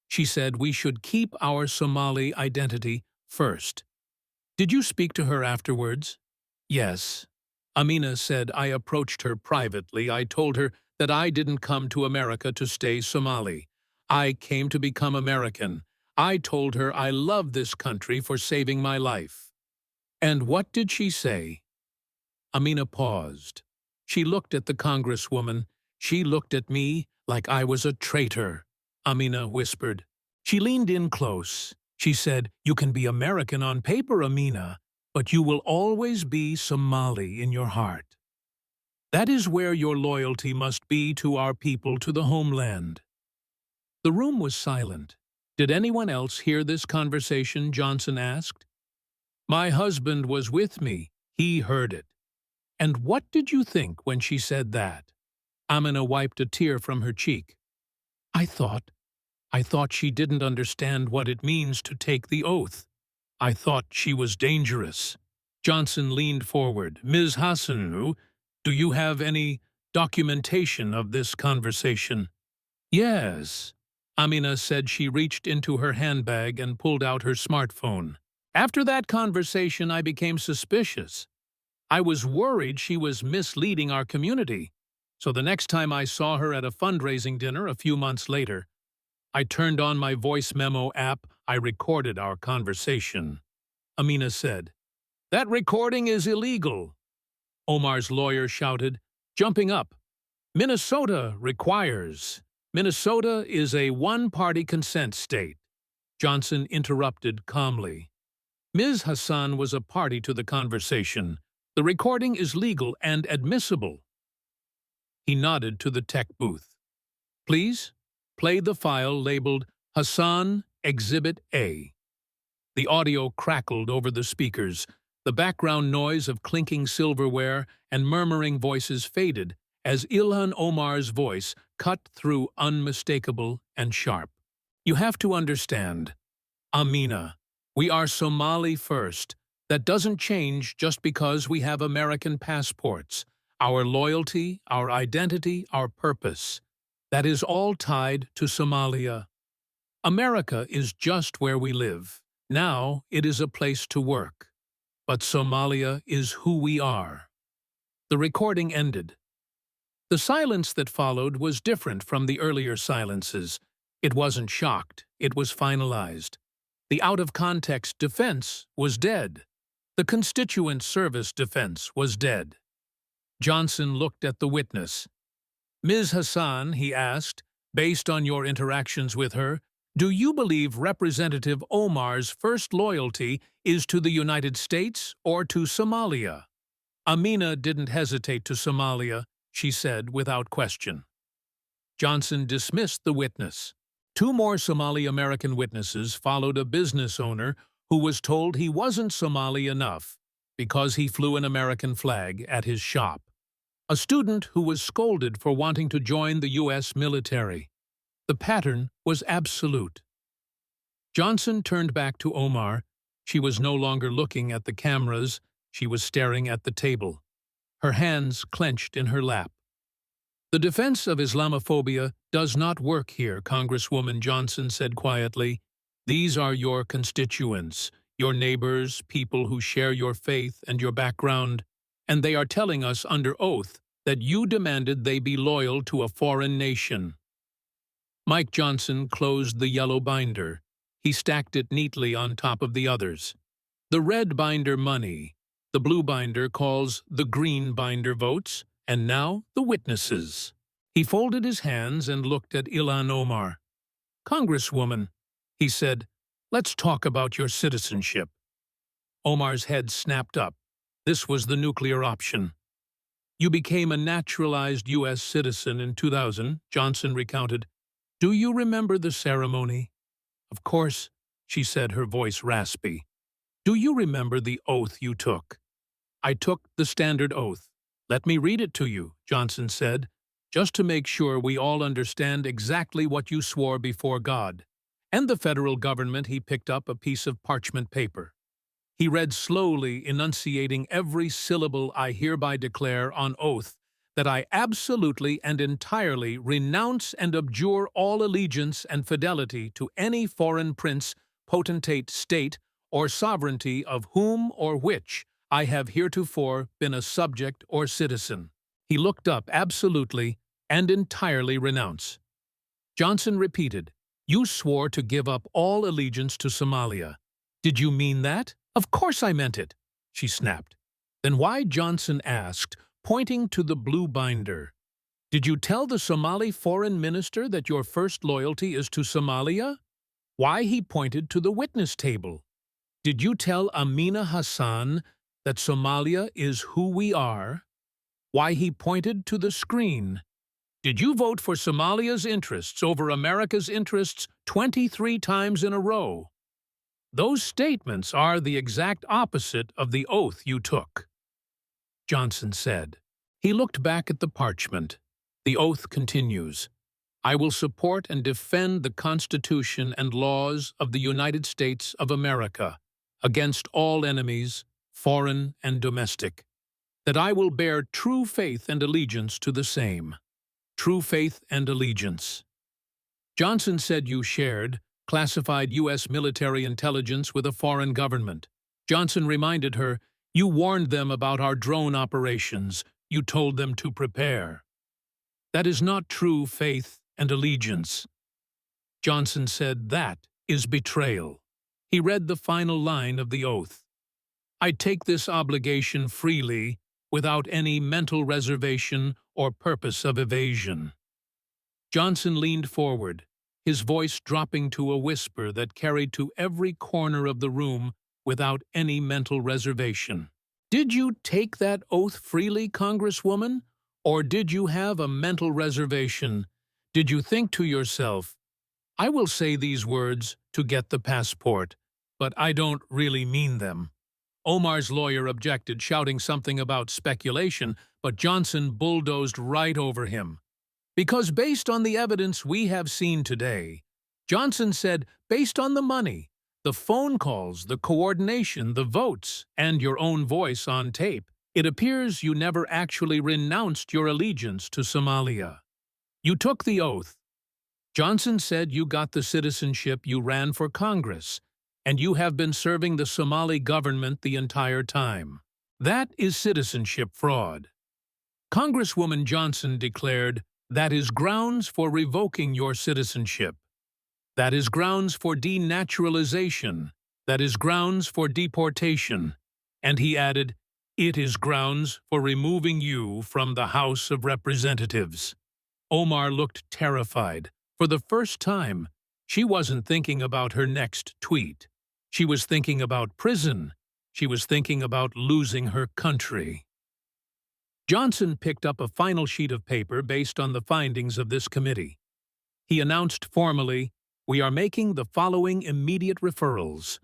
A: She said we should keep our Somali identity first. "Did you speak to her afterwards?" "Yes." Amina said, "I approached her privately. I told her that I didn't come to America to stay Somali. I came to become American. I told her I love this country for saving my life." "And what did she say?" Amina paused. She looked at the congresswoman. "She looked at me like I was a traitor," Amina whispered. She leaned in close. She said, "You can be American on paper, Amina, but you will always be Somali in your heart. That is where your loyalty must be to our people, to the homeland." The room was silent. "Did anyone else hear this conversation?" Johnson asked. "My husband was with me. He heard it." "And what did you think when she said that?" Amina wiped a tear from her cheek. I thought she didn't understand what it means to take the oath. I thought she was dangerous." Johnson leaned forward. "Ms. Hassan, do you have any documentation of this conversation?" "Yes." Amina said. She reached into her handbag and pulled out her smartphone. "After that conversation, I became suspicious. I was worried she was misleading our community. So the next time I saw her at a fundraising dinner a few months later, I turned on my voice memo app. I recorded our conversation." Amina said, "That recording is illegal." Omar's lawyer shouted, jumping up. "Minnesota requires. Minnesota is a one-party consent state." Johnson interrupted calmly. "Ms. Hassan was a party to the conversation. The recording is legal and admissible." He nodded to the tech booth. "Please, play the file labeled Hassan Exhibit A." The audio crackled over the speakers. The background noise of clinking silverware and murmuring voices faded as Ilhan Omar's voice cut through unmistakable and sharp. You have to understand, Amina, we are Somali first. That doesn't change just because we have American passports. Our loyalty, our identity, our purpose. That is all tied to Somalia. America is just where we live. Now it is a place to work. But Somalia is who we are. The recording ended. The silence that followed was different from the earlier silences. It wasn't shocked, it was finalized. The out-of-context defense was dead. The constituent service defense was dead. Johnson looked at the witness. Ms. Hassan, he asked, based on your interactions with her, do you believe Representative Omar's first loyalty is to the United States or to Somalia? Amina didn't hesitate to Somalia, she said without question. Johnson dismissed the witness. Two more Somali-American witnesses followed a business owner who was told he wasn't Somali enough because he flew an American flag at his shop. A student who was scolded for wanting to join the U.S. military. The pattern was absolute. Johnson turned back to Omar. She was no longer looking at the cameras, she was staring at the table. Her hands clenched in her lap. The defense of Islamophobia does not work here, Congresswoman Johnson said quietly. These are your constituents, your neighbors, people who share your faith and your background, and they are telling us under oath that you demanded they be loyal to a foreign nation. Mike Johnson closed the yellow binder. He stacked it neatly on top of the others. The red binder money, the blue binder calls the green binder votes, and now the witnesses. He folded his hands and looked at Ilhan Omar. Congresswoman, he said, let's talk about your citizenship. Omar's head snapped up. This was the nuclear option. You became a naturalized U.S. citizen in 2000, Johnson recounted. Do you remember the ceremony? Of course, she said, her voice raspy. Do you remember the oath you took? I took the standard oath. Let me read it to you, Johnson said, just to make sure we all understand exactly what you swore before God. And the federal government. He picked up a piece of parchment paper. He read slowly, enunciating every syllable. I hereby declare on oath that I absolutely and entirely renounce and abjure all allegiance and fidelity to any foreign prince, potentate, state, or sovereignty of whom or which I have heretofore been a subject or citizen. He looked up. Absolutely and entirely renounce. Johnson repeated, You swore to give up all allegiance to Somalia. Did you mean that? Of course I meant it, she snapped. Then why, Johnson asked, pointing to the blue binder. Did you tell the Somali foreign minister that your first loyalty is to Somalia? Why, he pointed to the witness table. Did you tell Amina Hassan that Somalia is who we are? Why, he pointed to the screen. Did you vote for Somalia's interests over America's interests 23 times in a row? Those statements are the exact opposite of the oath you took, Johnson said. He looked back at the parchment. The oath continues. I will support and defend the Constitution and laws of the United States of America against all enemies, foreign and domestic. That I will bear true faith and allegiance to the same. True faith and allegiance. Johnson said you shared classified U.S. military intelligence with a foreign government. Johnson reminded her, you warned them about our drone operations. You told them to prepare. That is not true faith and allegiance. Johnson said that is betrayal. He read the final line of the oath. I take this obligation freely, without any mental reservation or purpose of evasion. Johnson leaned forward, his voice dropping to a whisper that carried to every corner of the room without any mental reservation. Did you take that oath freely, Congresswoman? Or did you have a mental reservation? Did you think to yourself, I will say these words to get the passport, but I don't really mean them." Omar's lawyer objected, shouting something about speculation, but Johnson bulldozed right over him. "Because based on the evidence we have seen today," Johnson said, "based on the money, the phone calls, the coordination, the votes, and your own voice on tape, it appears you never actually renounced your allegiance to Somalia. You took the oath. Johnson said you got the citizenship, you ran for Congress, and you have been serving the Somali government the entire time. That is citizenship fraud." Congresswoman Johnson declared, "That is grounds for revoking your citizenship. That is grounds for denaturalization. That is grounds for deportation." And he added, "It is grounds for removing you from the House of Representatives." Omar looked terrified. For the first time, she wasn't thinking about her next tweet. She was thinking about prison. She was thinking about losing her country. Johnson picked up a final sheet of paper based on the findings of this committee. He announced formally, "We are making the following immediate referrals.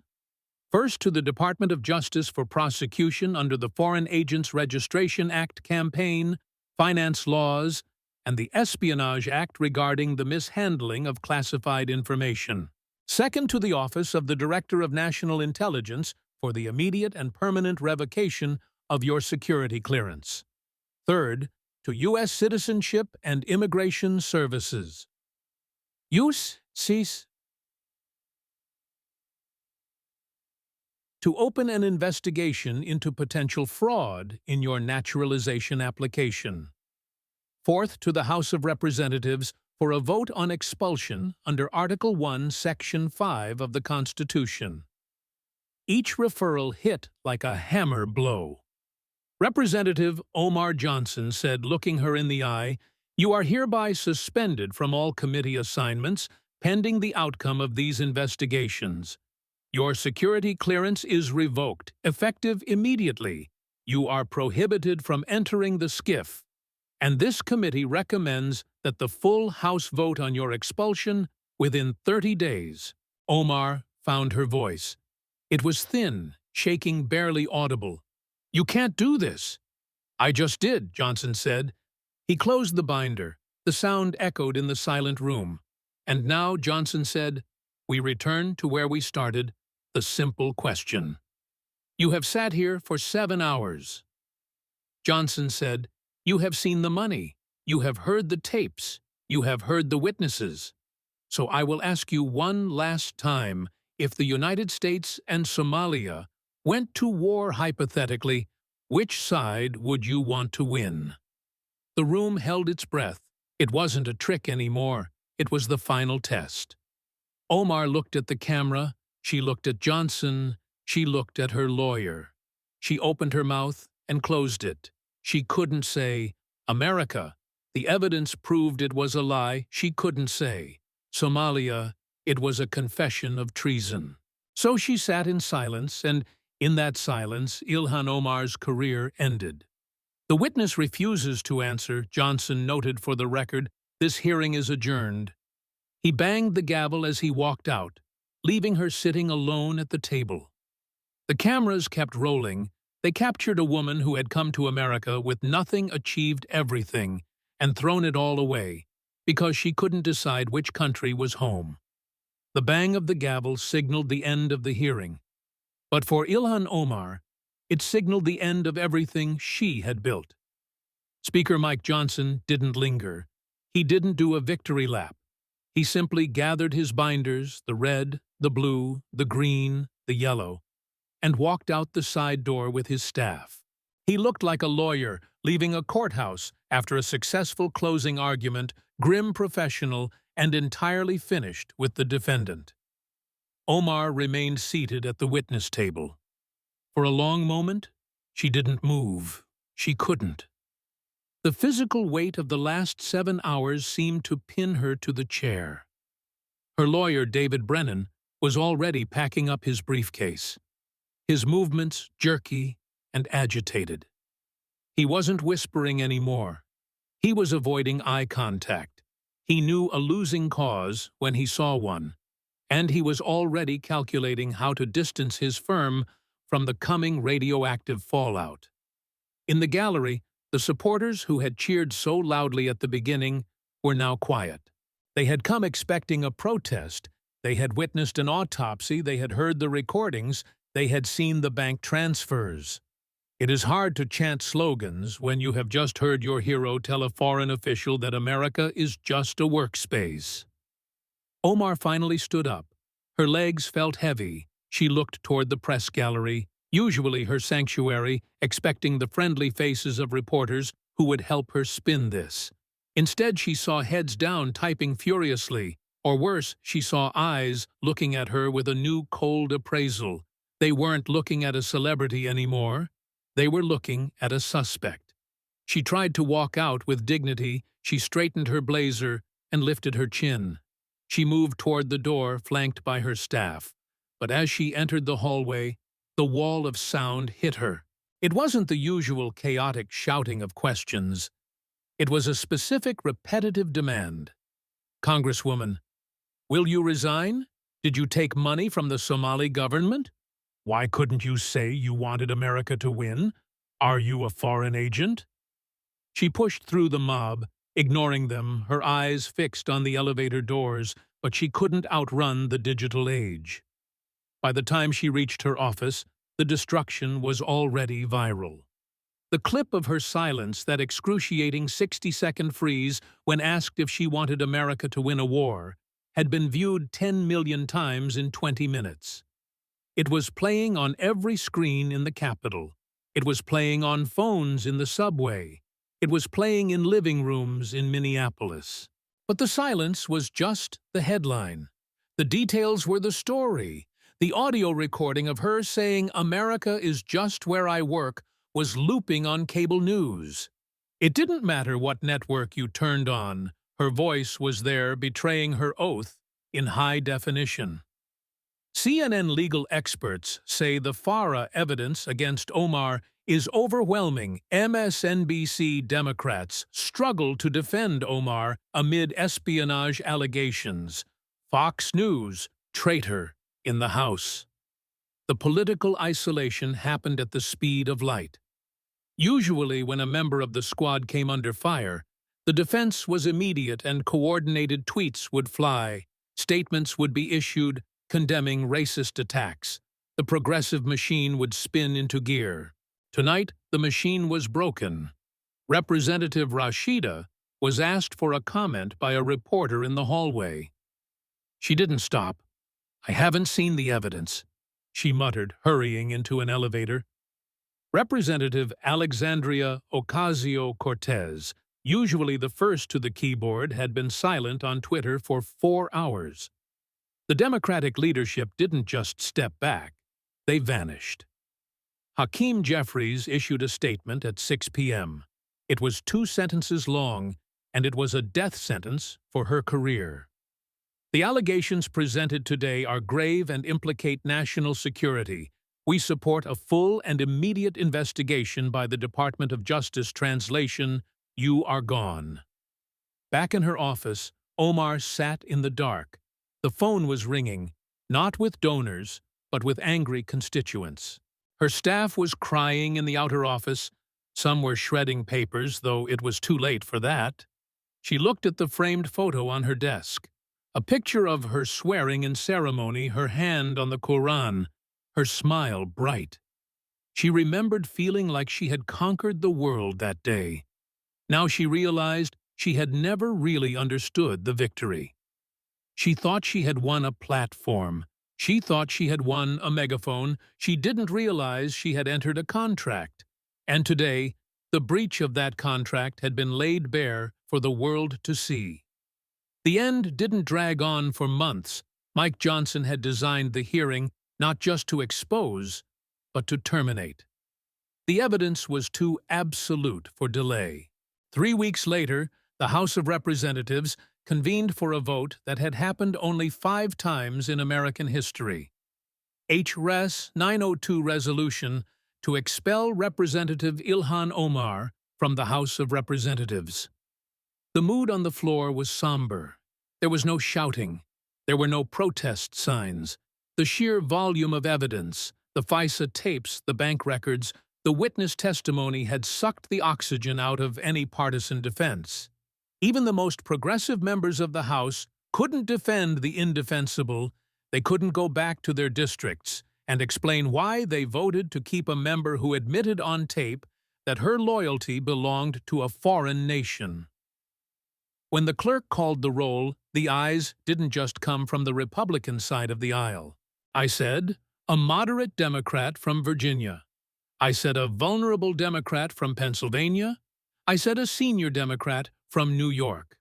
A: First, to the Department of Justice for prosecution under the Foreign Agents Registration Act campaign, finance laws, and the Espionage Act regarding the mishandling of classified information. Second, to the Office of the Director of National Intelligence for the immediate and permanent revocation of your security clearance. Third, to U.S. Citizenship and Immigration Services. USCIS. To open an investigation into potential fraud in your naturalization application. Fourth, to the House of Representatives for a vote on expulsion under Article 1, Section 5 of the Constitution." Each referral hit like a hammer blow. Representative Omar Johnson said, looking her in the eye, "You are hereby suspended from all committee assignments pending the outcome of these investigations. Your security clearance is revoked, effective immediately. You are prohibited from entering the skiff. And this committee recommends that the full House vote on your expulsion within 30 days. Omar found her voice. It was thin, shaking, barely audible. "You can't do this." "I just did," Johnson said. He closed the binder. The sound echoed in the silent room. "And now," Johnson said, "we return to where we started, the simple question. You have sat here for 7 hours." Johnson said, "You have seen the money. You have heard the tapes. You have heard the witnesses. So I will ask you one last time, if the United States and Somalia went to war hypothetically, which side would you want to win?" The room held its breath. It wasn't a trick anymore. It was the final test. Omar looked at the camera. She looked at Johnson. She looked at her lawyer. She opened her mouth and closed it. She couldn't say, "America." The evidence proved it was a lie. She couldn't say, "Somalia." It was a confession of treason. So she sat in silence, and in that silence, Ilhan Omar's career ended. "The witness refuses to answer," Johnson noted for the record. "This hearing is adjourned." He banged the gavel as he walked out, leaving her sitting alone at the table. The cameras kept rolling. They captured a woman who had come to America with nothing, achieved everything, and thrown it all away, because she couldn't decide which country was home. The bang of the gavel signaled the end of the hearing. But for Ilhan Omar, it signaled the end of everything she had built. Speaker Mike Johnson didn't linger. He didn't do a victory lap. He simply gathered his binders, the red, the blue, the green, the yellow, and walked out the side door with his staff. He looked like a lawyer leaving a courthouse after a successful closing argument, grim, professional, and entirely finished with the defendant. Omar remained seated at the witness table. For a long moment, she didn't move. She couldn't. The physical weight of the last 7 hours seemed to pin her to the chair. Her lawyer, David Brennan, was already packing up his briefcase. His movements jerky and agitated. He wasn't whispering anymore. He was avoiding eye contact. He knew a losing cause when he saw one, and he was already calculating how to distance his firm from the coming radioactive fallout. In the gallery, the supporters who had cheered so loudly at the beginning were now quiet. They had come expecting a protest. They had witnessed an autopsy. They had heard the recordings. They had seen the bank transfers. It is hard to chant slogans when you have just heard your hero tell a foreign official that America is just a workspace. Omar finally stood up. Her legs felt heavy. She looked toward the press gallery, usually her sanctuary, expecting the friendly faces of reporters who would help her spin this. Instead, she saw heads down typing furiously, or worse, she saw eyes looking at her with a new cold appraisal. They weren't looking at a celebrity anymore. They were looking at a suspect. She tried to walk out with dignity. She straightened her blazer and lifted her chin. She moved toward the door, flanked by her staff. But as she entered the hallway, the wall of sound hit her. It wasn't the usual chaotic shouting of questions. It was a specific, repetitive demand. "Congresswoman, will you resign? Did you take money from the Somali government? Why couldn't you say you wanted America to win? Are you a foreign agent?" She pushed through the mob, ignoring them, her eyes fixed on the elevator doors, but she couldn't outrun the digital age. By the time she reached her office, the destruction was already viral. The clip of her silence, that excruciating 60-second freeze when asked if she wanted America to win a war, had been viewed 10 million times in 20 minutes. It was playing on every screen in the Capitol. It was playing on phones in the subway. It was playing in living rooms in Minneapolis. But the silence was just the headline. The details were the story. The audio recording of her saying, "America is just where I work," was looping on cable news. It didn't matter what network you turned on. Her voice was there, betraying her oath in high definition. CNN legal experts say the FARA evidence against Omar is overwhelming. MSNBC Democrats struggle to defend Omar amid espionage allegations. Fox News, traitor in the House. The political isolation happened at the speed of light. Usually, when a member of the squad came under fire, the defense was immediate and coordinated tweets would fly, statements would be issued condemning racist attacks. The progressive machine would spin into gear. Tonight, the machine was broken. Representative Rashida was asked for a comment by a reporter in the hallway. She didn't stop. "I haven't seen the evidence," she muttered, hurrying into an elevator. Representative Alexandria Ocasio-Cortez, usually the first to the keyboard, had been silent on Twitter for 4 hours. The Democratic leadership didn't just step back, they vanished. Hakeem Jeffries issued a statement at 6 p.m. It was 2 sentences long, and it was a death sentence for her career. "The allegations presented today are grave and implicate national security. We support a full and immediate investigation by the Department of Justice." Translation, "You are gone." Back in her office, Omar sat in the dark. The phone was ringing, not with donors, but with angry constituents. Her staff was crying in the outer office. Some were shredding papers, though it was too late for that. She looked at the framed photo on her desk. A picture of her swearing in ceremony, her hand on the Quran, her smile bright. She remembered feeling like she had conquered the world that day. Now she realized she had never really understood the victory. She thought she had won a platform. She thought she had won a megaphone. She didn't realize she had entered a contract. And today, the breach of that contract had been laid bare for the world to see. The end didn't drag on for months. Mike Johnson had designed the hearing not just to expose, but to terminate. The evidence was too absolute for delay. 3 weeks later, the House of Representatives convened for a vote that had happened only 5 times in American history. H.Res. 902 resolution to expel Representative Ilhan Omar from the House of Representatives. The mood on the floor was somber. There was no shouting. There were no protest signs. The sheer volume of evidence, the FISA tapes, the bank records, the witness testimony had sucked the oxygen out of any partisan defense. Even the most progressive members of the House couldn't defend the indefensible. They couldn't go back to their districts and explain why they voted to keep a member who admitted on tape that her loyalty belonged to a foreign nation. When the clerk called the roll, the ayes didn't just come from the Republican side of the aisle. I said, a moderate Democrat from Virginia. I said a vulnerable Democrat from Pennsylvania. I said a senior Democrat from New York.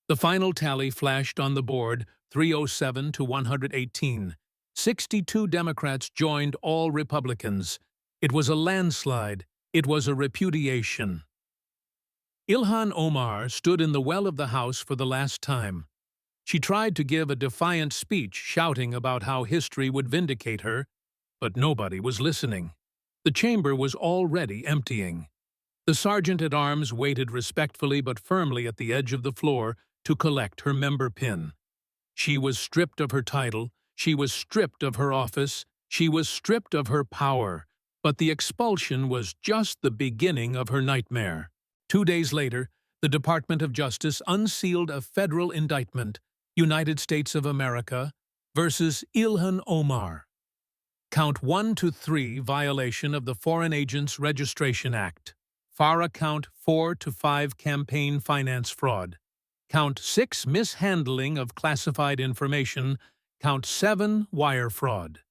A: The final tally flashed on the board, 307 to 118. 62 Democrats joined all Republicans. It was a landslide. It was a repudiation. Ilhan Omar stood in the well of the House for the last time. She tried to give a defiant speech, shouting about how history would vindicate her, but nobody was listening. The chamber was already emptying. The sergeant-at-arms waited respectfully but firmly at the edge of the floor to collect her member pin. She was stripped of her title, she was stripped of her office, she was stripped of her power, but the expulsion was just the beginning of her nightmare. 2 days later, the Department of Justice unsealed a federal indictment, United States of America versus Ilhan Omar. Count 1 to 3 violation of the Foreign Agents Registration Act. FARA Count 4 to 5 campaign finance fraud. Count 6 mishandling of classified information. Count 7 wire fraud.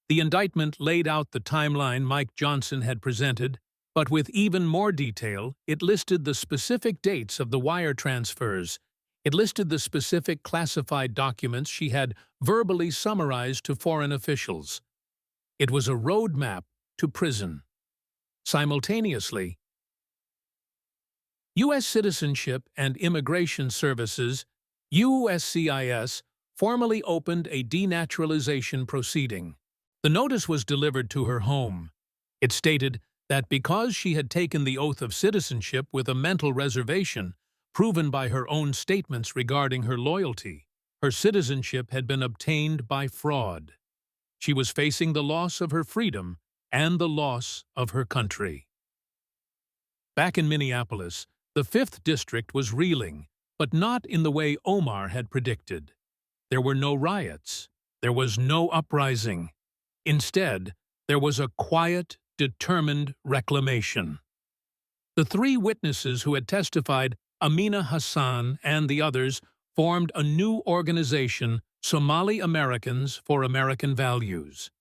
A: The indictment laid out the timeline Mike Johnson had presented, but with even more detail, it listed the specific dates of the wire transfers. It listed the specific classified documents she had verbally summarized to foreign officials. It was a roadmap to prison. Simultaneously, U.S. Citizenship and Immigration Services, USCIS, formally opened a denaturalization proceeding. The notice was delivered to her home. It stated that because she had taken the oath of citizenship with a mental reservation, proven by her own statements regarding her loyalty, her citizenship had been obtained by fraud. She was facing the loss of her freedom and the loss of her country. Back in Minneapolis, the 5th District was reeling, but not in the way Omar had predicted. There were no riots. There was no uprising. Instead, there was a quiet, determined reclamation. The 3 witnesses who had testified, Amina Hassan and the others, formed a new organization, Somali Americans for American Values.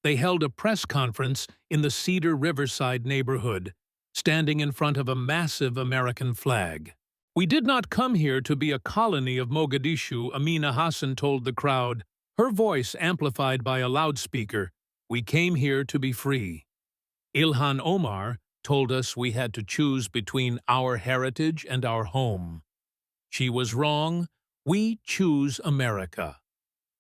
A: They held a press conference in the Cedar Riverside neighborhood, standing in front of a massive American flag. "We did not come here to be a colony of Mogadishu," Amina Hassan told the crowd, her voice amplified by a loudspeaker. "We came here to be free." Ilhan Omar told us we had to choose between our heritage and our home. She was wrong. We choose America.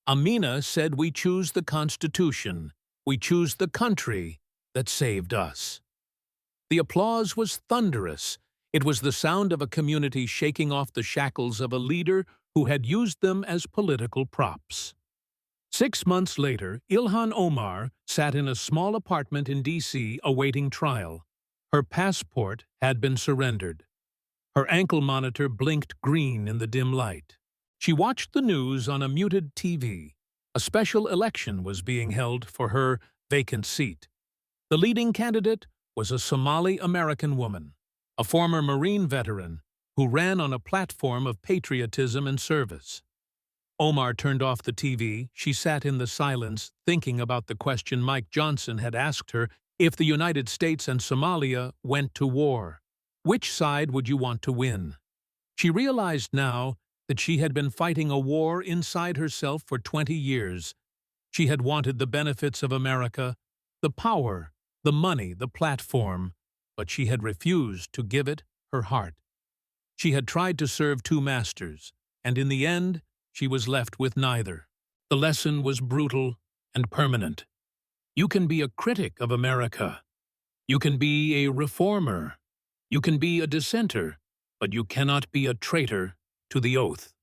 A: Amina said we choose the Constitution. We choose the country that saved us. The applause was thunderous. It was the sound of a community shaking off the shackles of a leader who had used them as political props. 6 months later, Ilhan Omar sat in a small apartment in D.C. awaiting trial. Her passport had been surrendered. Her ankle monitor blinked green in the dim light. She watched the news on a muted TV. A special election was being held for her vacant seat. The leading candidate was a Somali-American woman, a former Marine veteran who ran on a platform of patriotism and service. Omar turned off the TV. She sat in the silence, thinking about the question Mike Johnson had asked her: if the United States and Somalia went to war, which side would you want to win? She realized now that she had been fighting a war inside herself for 20 years. She had wanted the benefits of America, the power, the money, the platform, but she had refused to give it her heart. She had tried to serve 2 masters, and in the end, she was left with neither. The lesson was brutal and permanent. You can be a critic of America. You can be a reformer. You can be a dissenter, but you cannot be a traitor to the oath.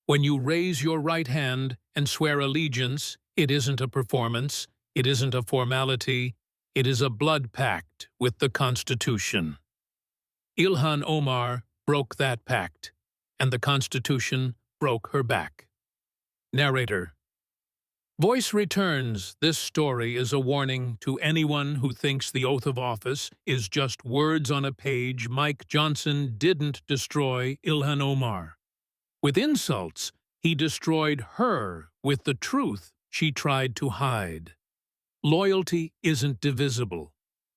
A: When you raise your right hand and swear allegiance, it isn't a performance, it isn't a formality, it is a blood pact with the Constitution. Ilhan Omar broke that pact, and the Constitution broke her back. Narrator. Voice returns. This story is a warning to anyone who thinks the oath of office is just words on a page. Mike Johnson didn't destroy Ilhan Omar. With insults, he destroyed her with the truth she tried to hide. Loyalty isn't divisible.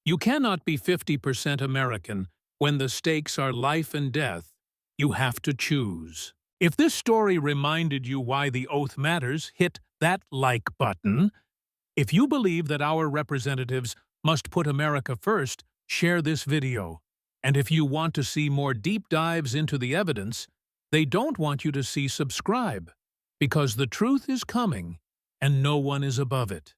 A: You cannot be 50% American when the stakes are life and death. You have to choose. If this story reminded you why the oath matters, hit that like button. If you believe that our representatives must put America first, share this video. And if you want to see more deep dives into the evidence, they don't want you to see subscribe, because the truth is coming and no one is above it.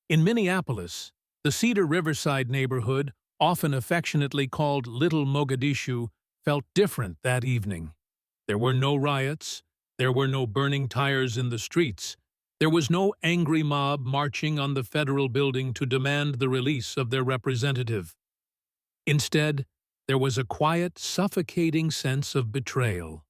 A: In Minneapolis, the Cedar Riverside neighborhood, often affectionately called Little Mogadishu, felt different that evening. There were no riots, there were no burning tires in the streets, there was no angry mob marching on the federal building to demand the release of their representative. Instead, there was a quiet, suffocating sense of betrayal.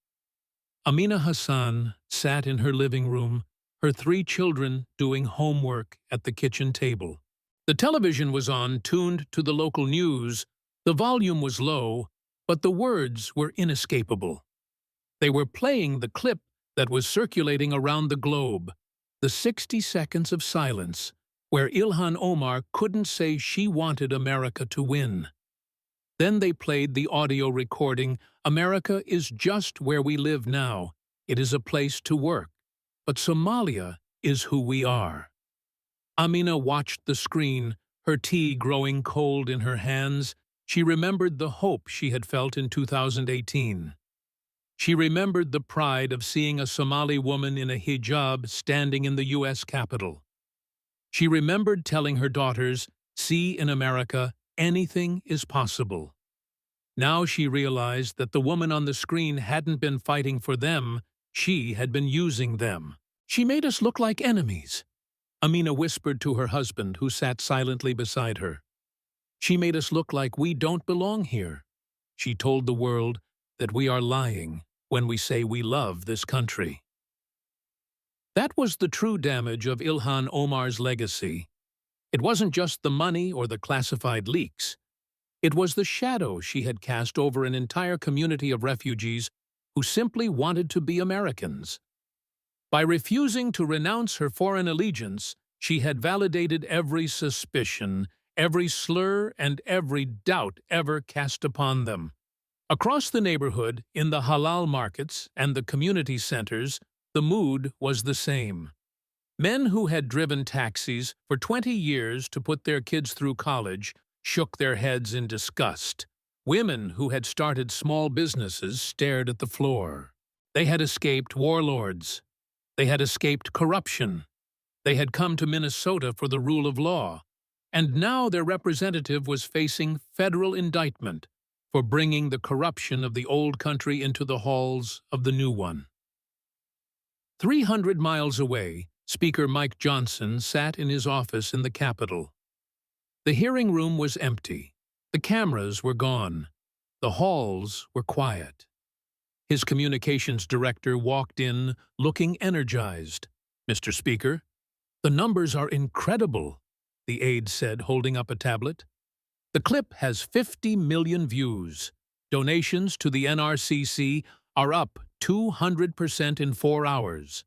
A: Amina Hassan sat in her living room, her 3 children doing homework at the kitchen table. The television was on, tuned to the local news. The volume was low, but the words were inescapable. They were playing the clip that was circulating around the globe, the 60 seconds of silence, where Ilhan Omar couldn't say she wanted America to win. Then they played the audio recording. America is just where we live now. It is a place to work. But Somalia is who we are. Amina watched the screen, her tea growing cold in her hands. She remembered the hope she had felt in 2018. She remembered the pride of seeing a Somali woman in a hijab standing in the U.S. Capitol. She remembered telling her daughters, "See, in America, anything is possible." Now she realized that the woman on the screen hadn't been fighting for them, she had been using them. "She made us look like enemies," Amina whispered to her husband, who sat silently beside her. "She made us look like we don't belong here." She told the world that we are lying when we say we love this country. That was the true damage of Ilhan Omar's legacy. It wasn't just the money or the classified leaks. It was the shadow she had cast over an entire community of refugees who simply wanted to be Americans. By refusing to renounce her foreign allegiance, she had validated every suspicion, every slur, and every doubt ever cast upon them. Across the neighborhood, in the halal markets and the community centers, the mood was the same. Men who had driven taxis for 20 years to put their kids through college shook their heads in disgust. Women who had started small businesses stared at the floor. They had escaped warlords. They had escaped corruption. They had come to Minnesota for the rule of law. And now their representative was facing federal indictment for bringing the corruption of the old country into the halls of the new one. 300 miles away, Speaker Mike Johnson sat in his office in the Capitol. The hearing room was empty. The cameras were gone. The halls were quiet. His communications director walked in, looking energized. "Mr. Speaker, the numbers are incredible," the aide said, holding up a tablet. "The clip has 50 million views. Donations to the NRCC are up 200% in 4 hours.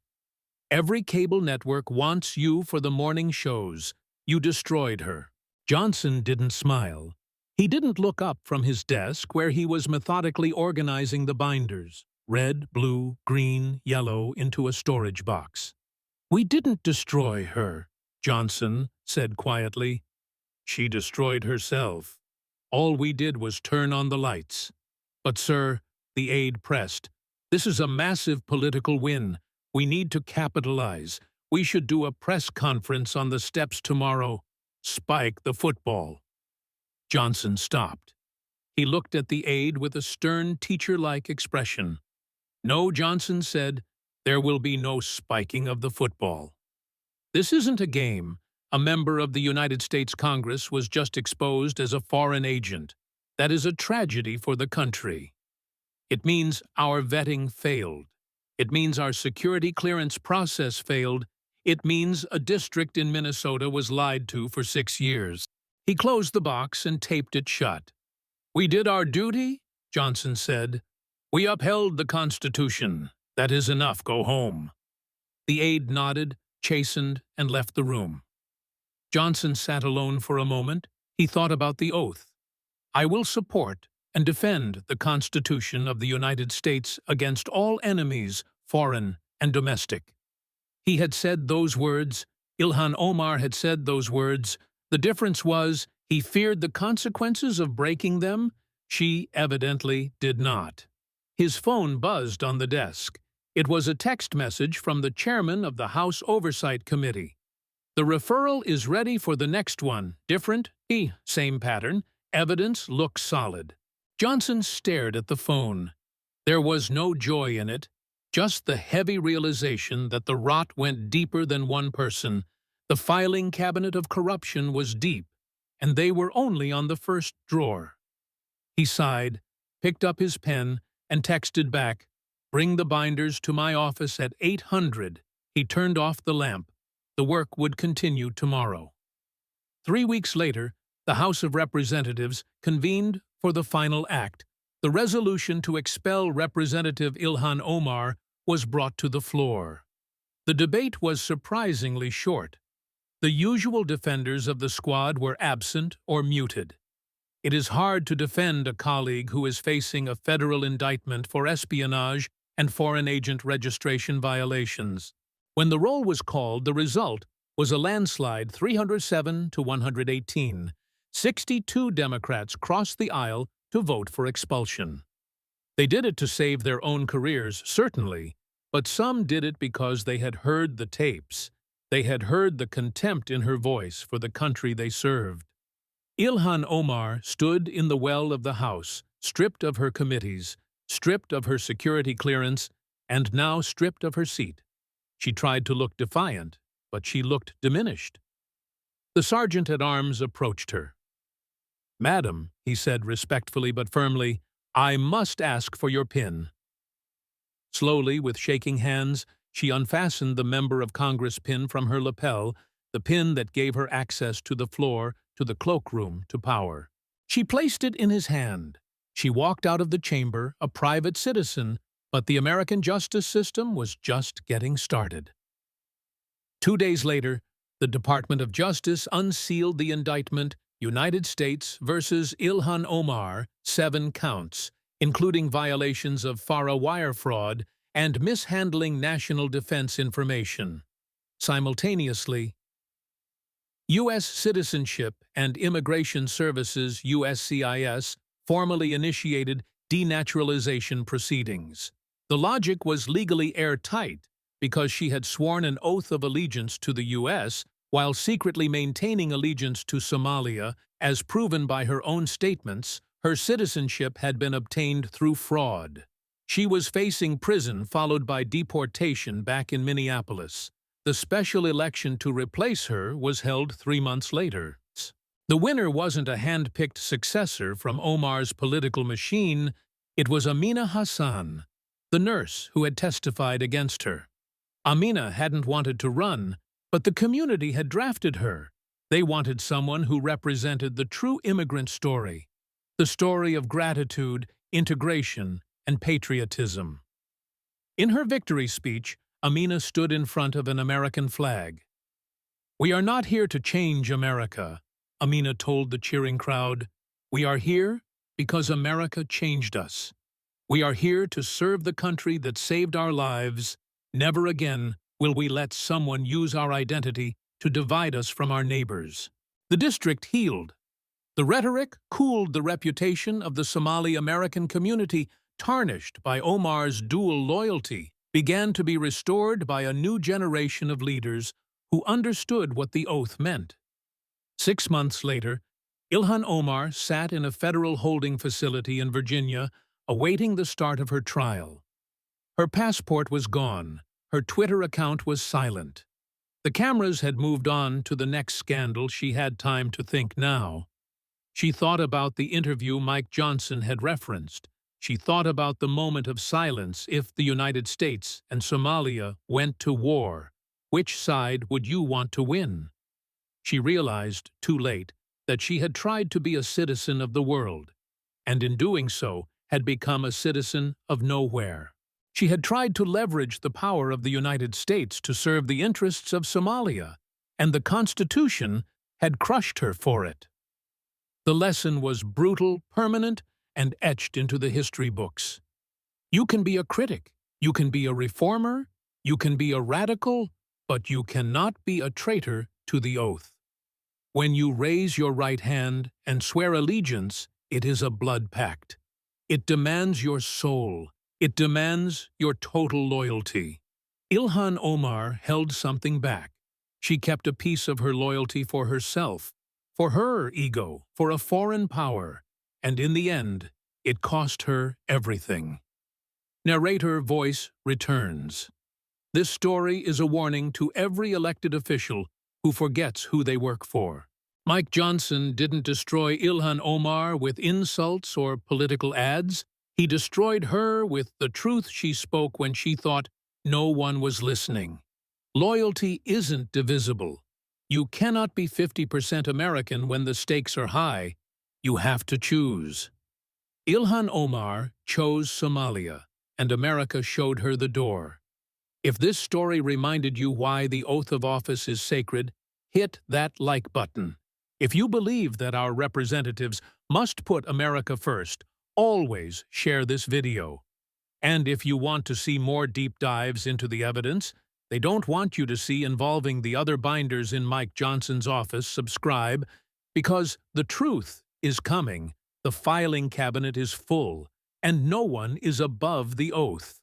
A: Every cable network wants you for the morning shows. You destroyed her." Johnson didn't smile. He didn't look up from his desk, where he was methodically organizing the binders, red, blue, green, yellow, into a storage box. "We didn't destroy her," Johnson said quietly. "She destroyed herself. All we did was turn on the lights." "But, sir," the aide pressed, "this is a massive political win. We need to capitalize. We should do a press conference on the steps tomorrow. Spike the football." Johnson stopped. He looked at the aide with a stern, teacher-like expression. "No," Johnson said, There will be no spiking of the football. This isn't a game. A member of the United States Congress was just exposed as a foreign agent. That is a tragedy for the country. It means our vetting failed. It means our security clearance process failed. It means a district in Minnesota was lied to for 6 years. He closed the box and taped it shut. "We did our duty," Johnson said. "We upheld the Constitution. That is enough. Go home." The aide nodded, chastened, and left the room. Johnson sat alone for a moment. He thought about the oath. "I will support and defend the Constitution of the United States against all enemies, foreign and domestic." He had said those words. Ilhan Omar had said those words. The difference was he feared the consequences of breaking them. She evidently did not. His phone buzzed on the desk. It was a text message from the chairman of the House Oversight Committee. "The referral is ready for the next one. Different? Same pattern. Evidence looks solid." Johnson stared at the phone. There was no joy in it, just the heavy realization that the rot went deeper than one person. The filing cabinet of corruption was deep, and they were only on the first drawer. He sighed, picked up his pen, and texted back, "Bring the binders to my office at 800. He turned off the lamp. The work would continue tomorrow. 3 weeks later, the House of Representatives convened for the final act. The resolution to expel Representative Ilhan Omar was brought to the floor. The debate was surprisingly short. The usual defenders of the squad were absent or muted. It is hard to defend a colleague who is facing a federal indictment for espionage and foreign agent registration violations. When the roll was called, the result was a landslide 307 to 118. 62 Democrats crossed the aisle to vote for expulsion. They did it to save their own careers, certainly, but some did it because they had heard the tapes. They had heard the contempt in her voice for the country they served. Ilhan Omar stood in the well of the House, stripped of her committees, stripped of her security clearance, and now stripped of her seat. She tried to look defiant, but she looked diminished. The sergeant-at-arms approached her. "Madam," he said respectfully but firmly, "I must ask for your pin." Slowly, with shaking hands, she unfastened the Member of Congress pin from her lapel, the pin that gave her access to the floor, to the cloakroom, to power. She placed it in his hand. She walked out of the chamber, a private citizen, but the American justice system was just getting started. 2 days later, the Department of Justice unsealed the indictment, United States versus Ilhan Omar, 7 counts, including violations of FARA wire fraud and mishandling national defense information. Simultaneously, U.S. Citizenship and Immigration Services, USCIS, formally initiated denaturalization proceedings. The logic was legally airtight because she had sworn an oath of allegiance to the U.S. while secretly maintaining allegiance to Somalia, as proven by her own statements. Her citizenship had been obtained through fraud. She was facing prison followed by deportation back in Minneapolis. The special election to replace her was held 3 months later. The winner wasn't a hand-picked successor from Omar's political machine. It was Amina Hassan, the nurse who had testified against her. Amina hadn't wanted to run, but the community had drafted her. They wanted someone who represented the true immigrant story, the story of gratitude, integration, and patriotism. In her victory speech, Amina stood in front of an American flag. "We are not here to change America," Amina told the cheering crowd. "We are here because America changed us. We are here to serve the country that saved our lives. Never again will we let someone use our identity to divide us from our neighbors." The district healed. The rhetoric cooled the reputation of the Somali-American community, tarnished by Omar's dual loyalty, began to be restored by a new generation of leaders who understood what the oath meant. 6 months later, Ilhan Omar sat in a federal holding facility in Virginia, awaiting the start of her trial. Her passport was gone, her Twitter account was silent. The cameras had moved on to the next scandal. She had time to think now. She thought about the interview Mike Johnson had referenced. She thought about the moment of silence if the United States and Somalia went to war. Which side would you want to win? She realized, too late, that she had tried to be a citizen of the world, and in doing so had become a citizen of nowhere. She had tried to leverage the power of the United States to serve the interests of Somalia, and the Constitution had crushed her for it. The lesson was brutal, permanent, and etched into the history books. You can be a critic, you can be a reformer, you can be a radical, but you cannot be a traitor to the oath. When you raise your right hand and swear allegiance, it is a blood pact. It demands your soul. It demands your total loyalty. Ilhan Omar held something back. She kept a piece of her loyalty for herself, for her ego, for a foreign power, and in the end, it cost her everything. Narrator voice returns. This story is a warning to every elected official who forgets who they work for. Mike Johnson didn't destroy Ilhan Omar with insults or political ads. He destroyed her with the truth she spoke when she thought no one was listening. Loyalty isn't divisible. You cannot be 50% American when the stakes are high. You have to choose. Ilhan Omar chose Somalia, and America showed her the door. If this story reminded you why the oath of office is sacred, hit that like button. If you believe that our representatives must put America first, always share this video. And if you want to see more deep dives into the evidence they don't want you to see involving the other binders in Mike Johnson's office, subscribe, because the truth is coming, the filing cabinet is full, and no one is above the oath.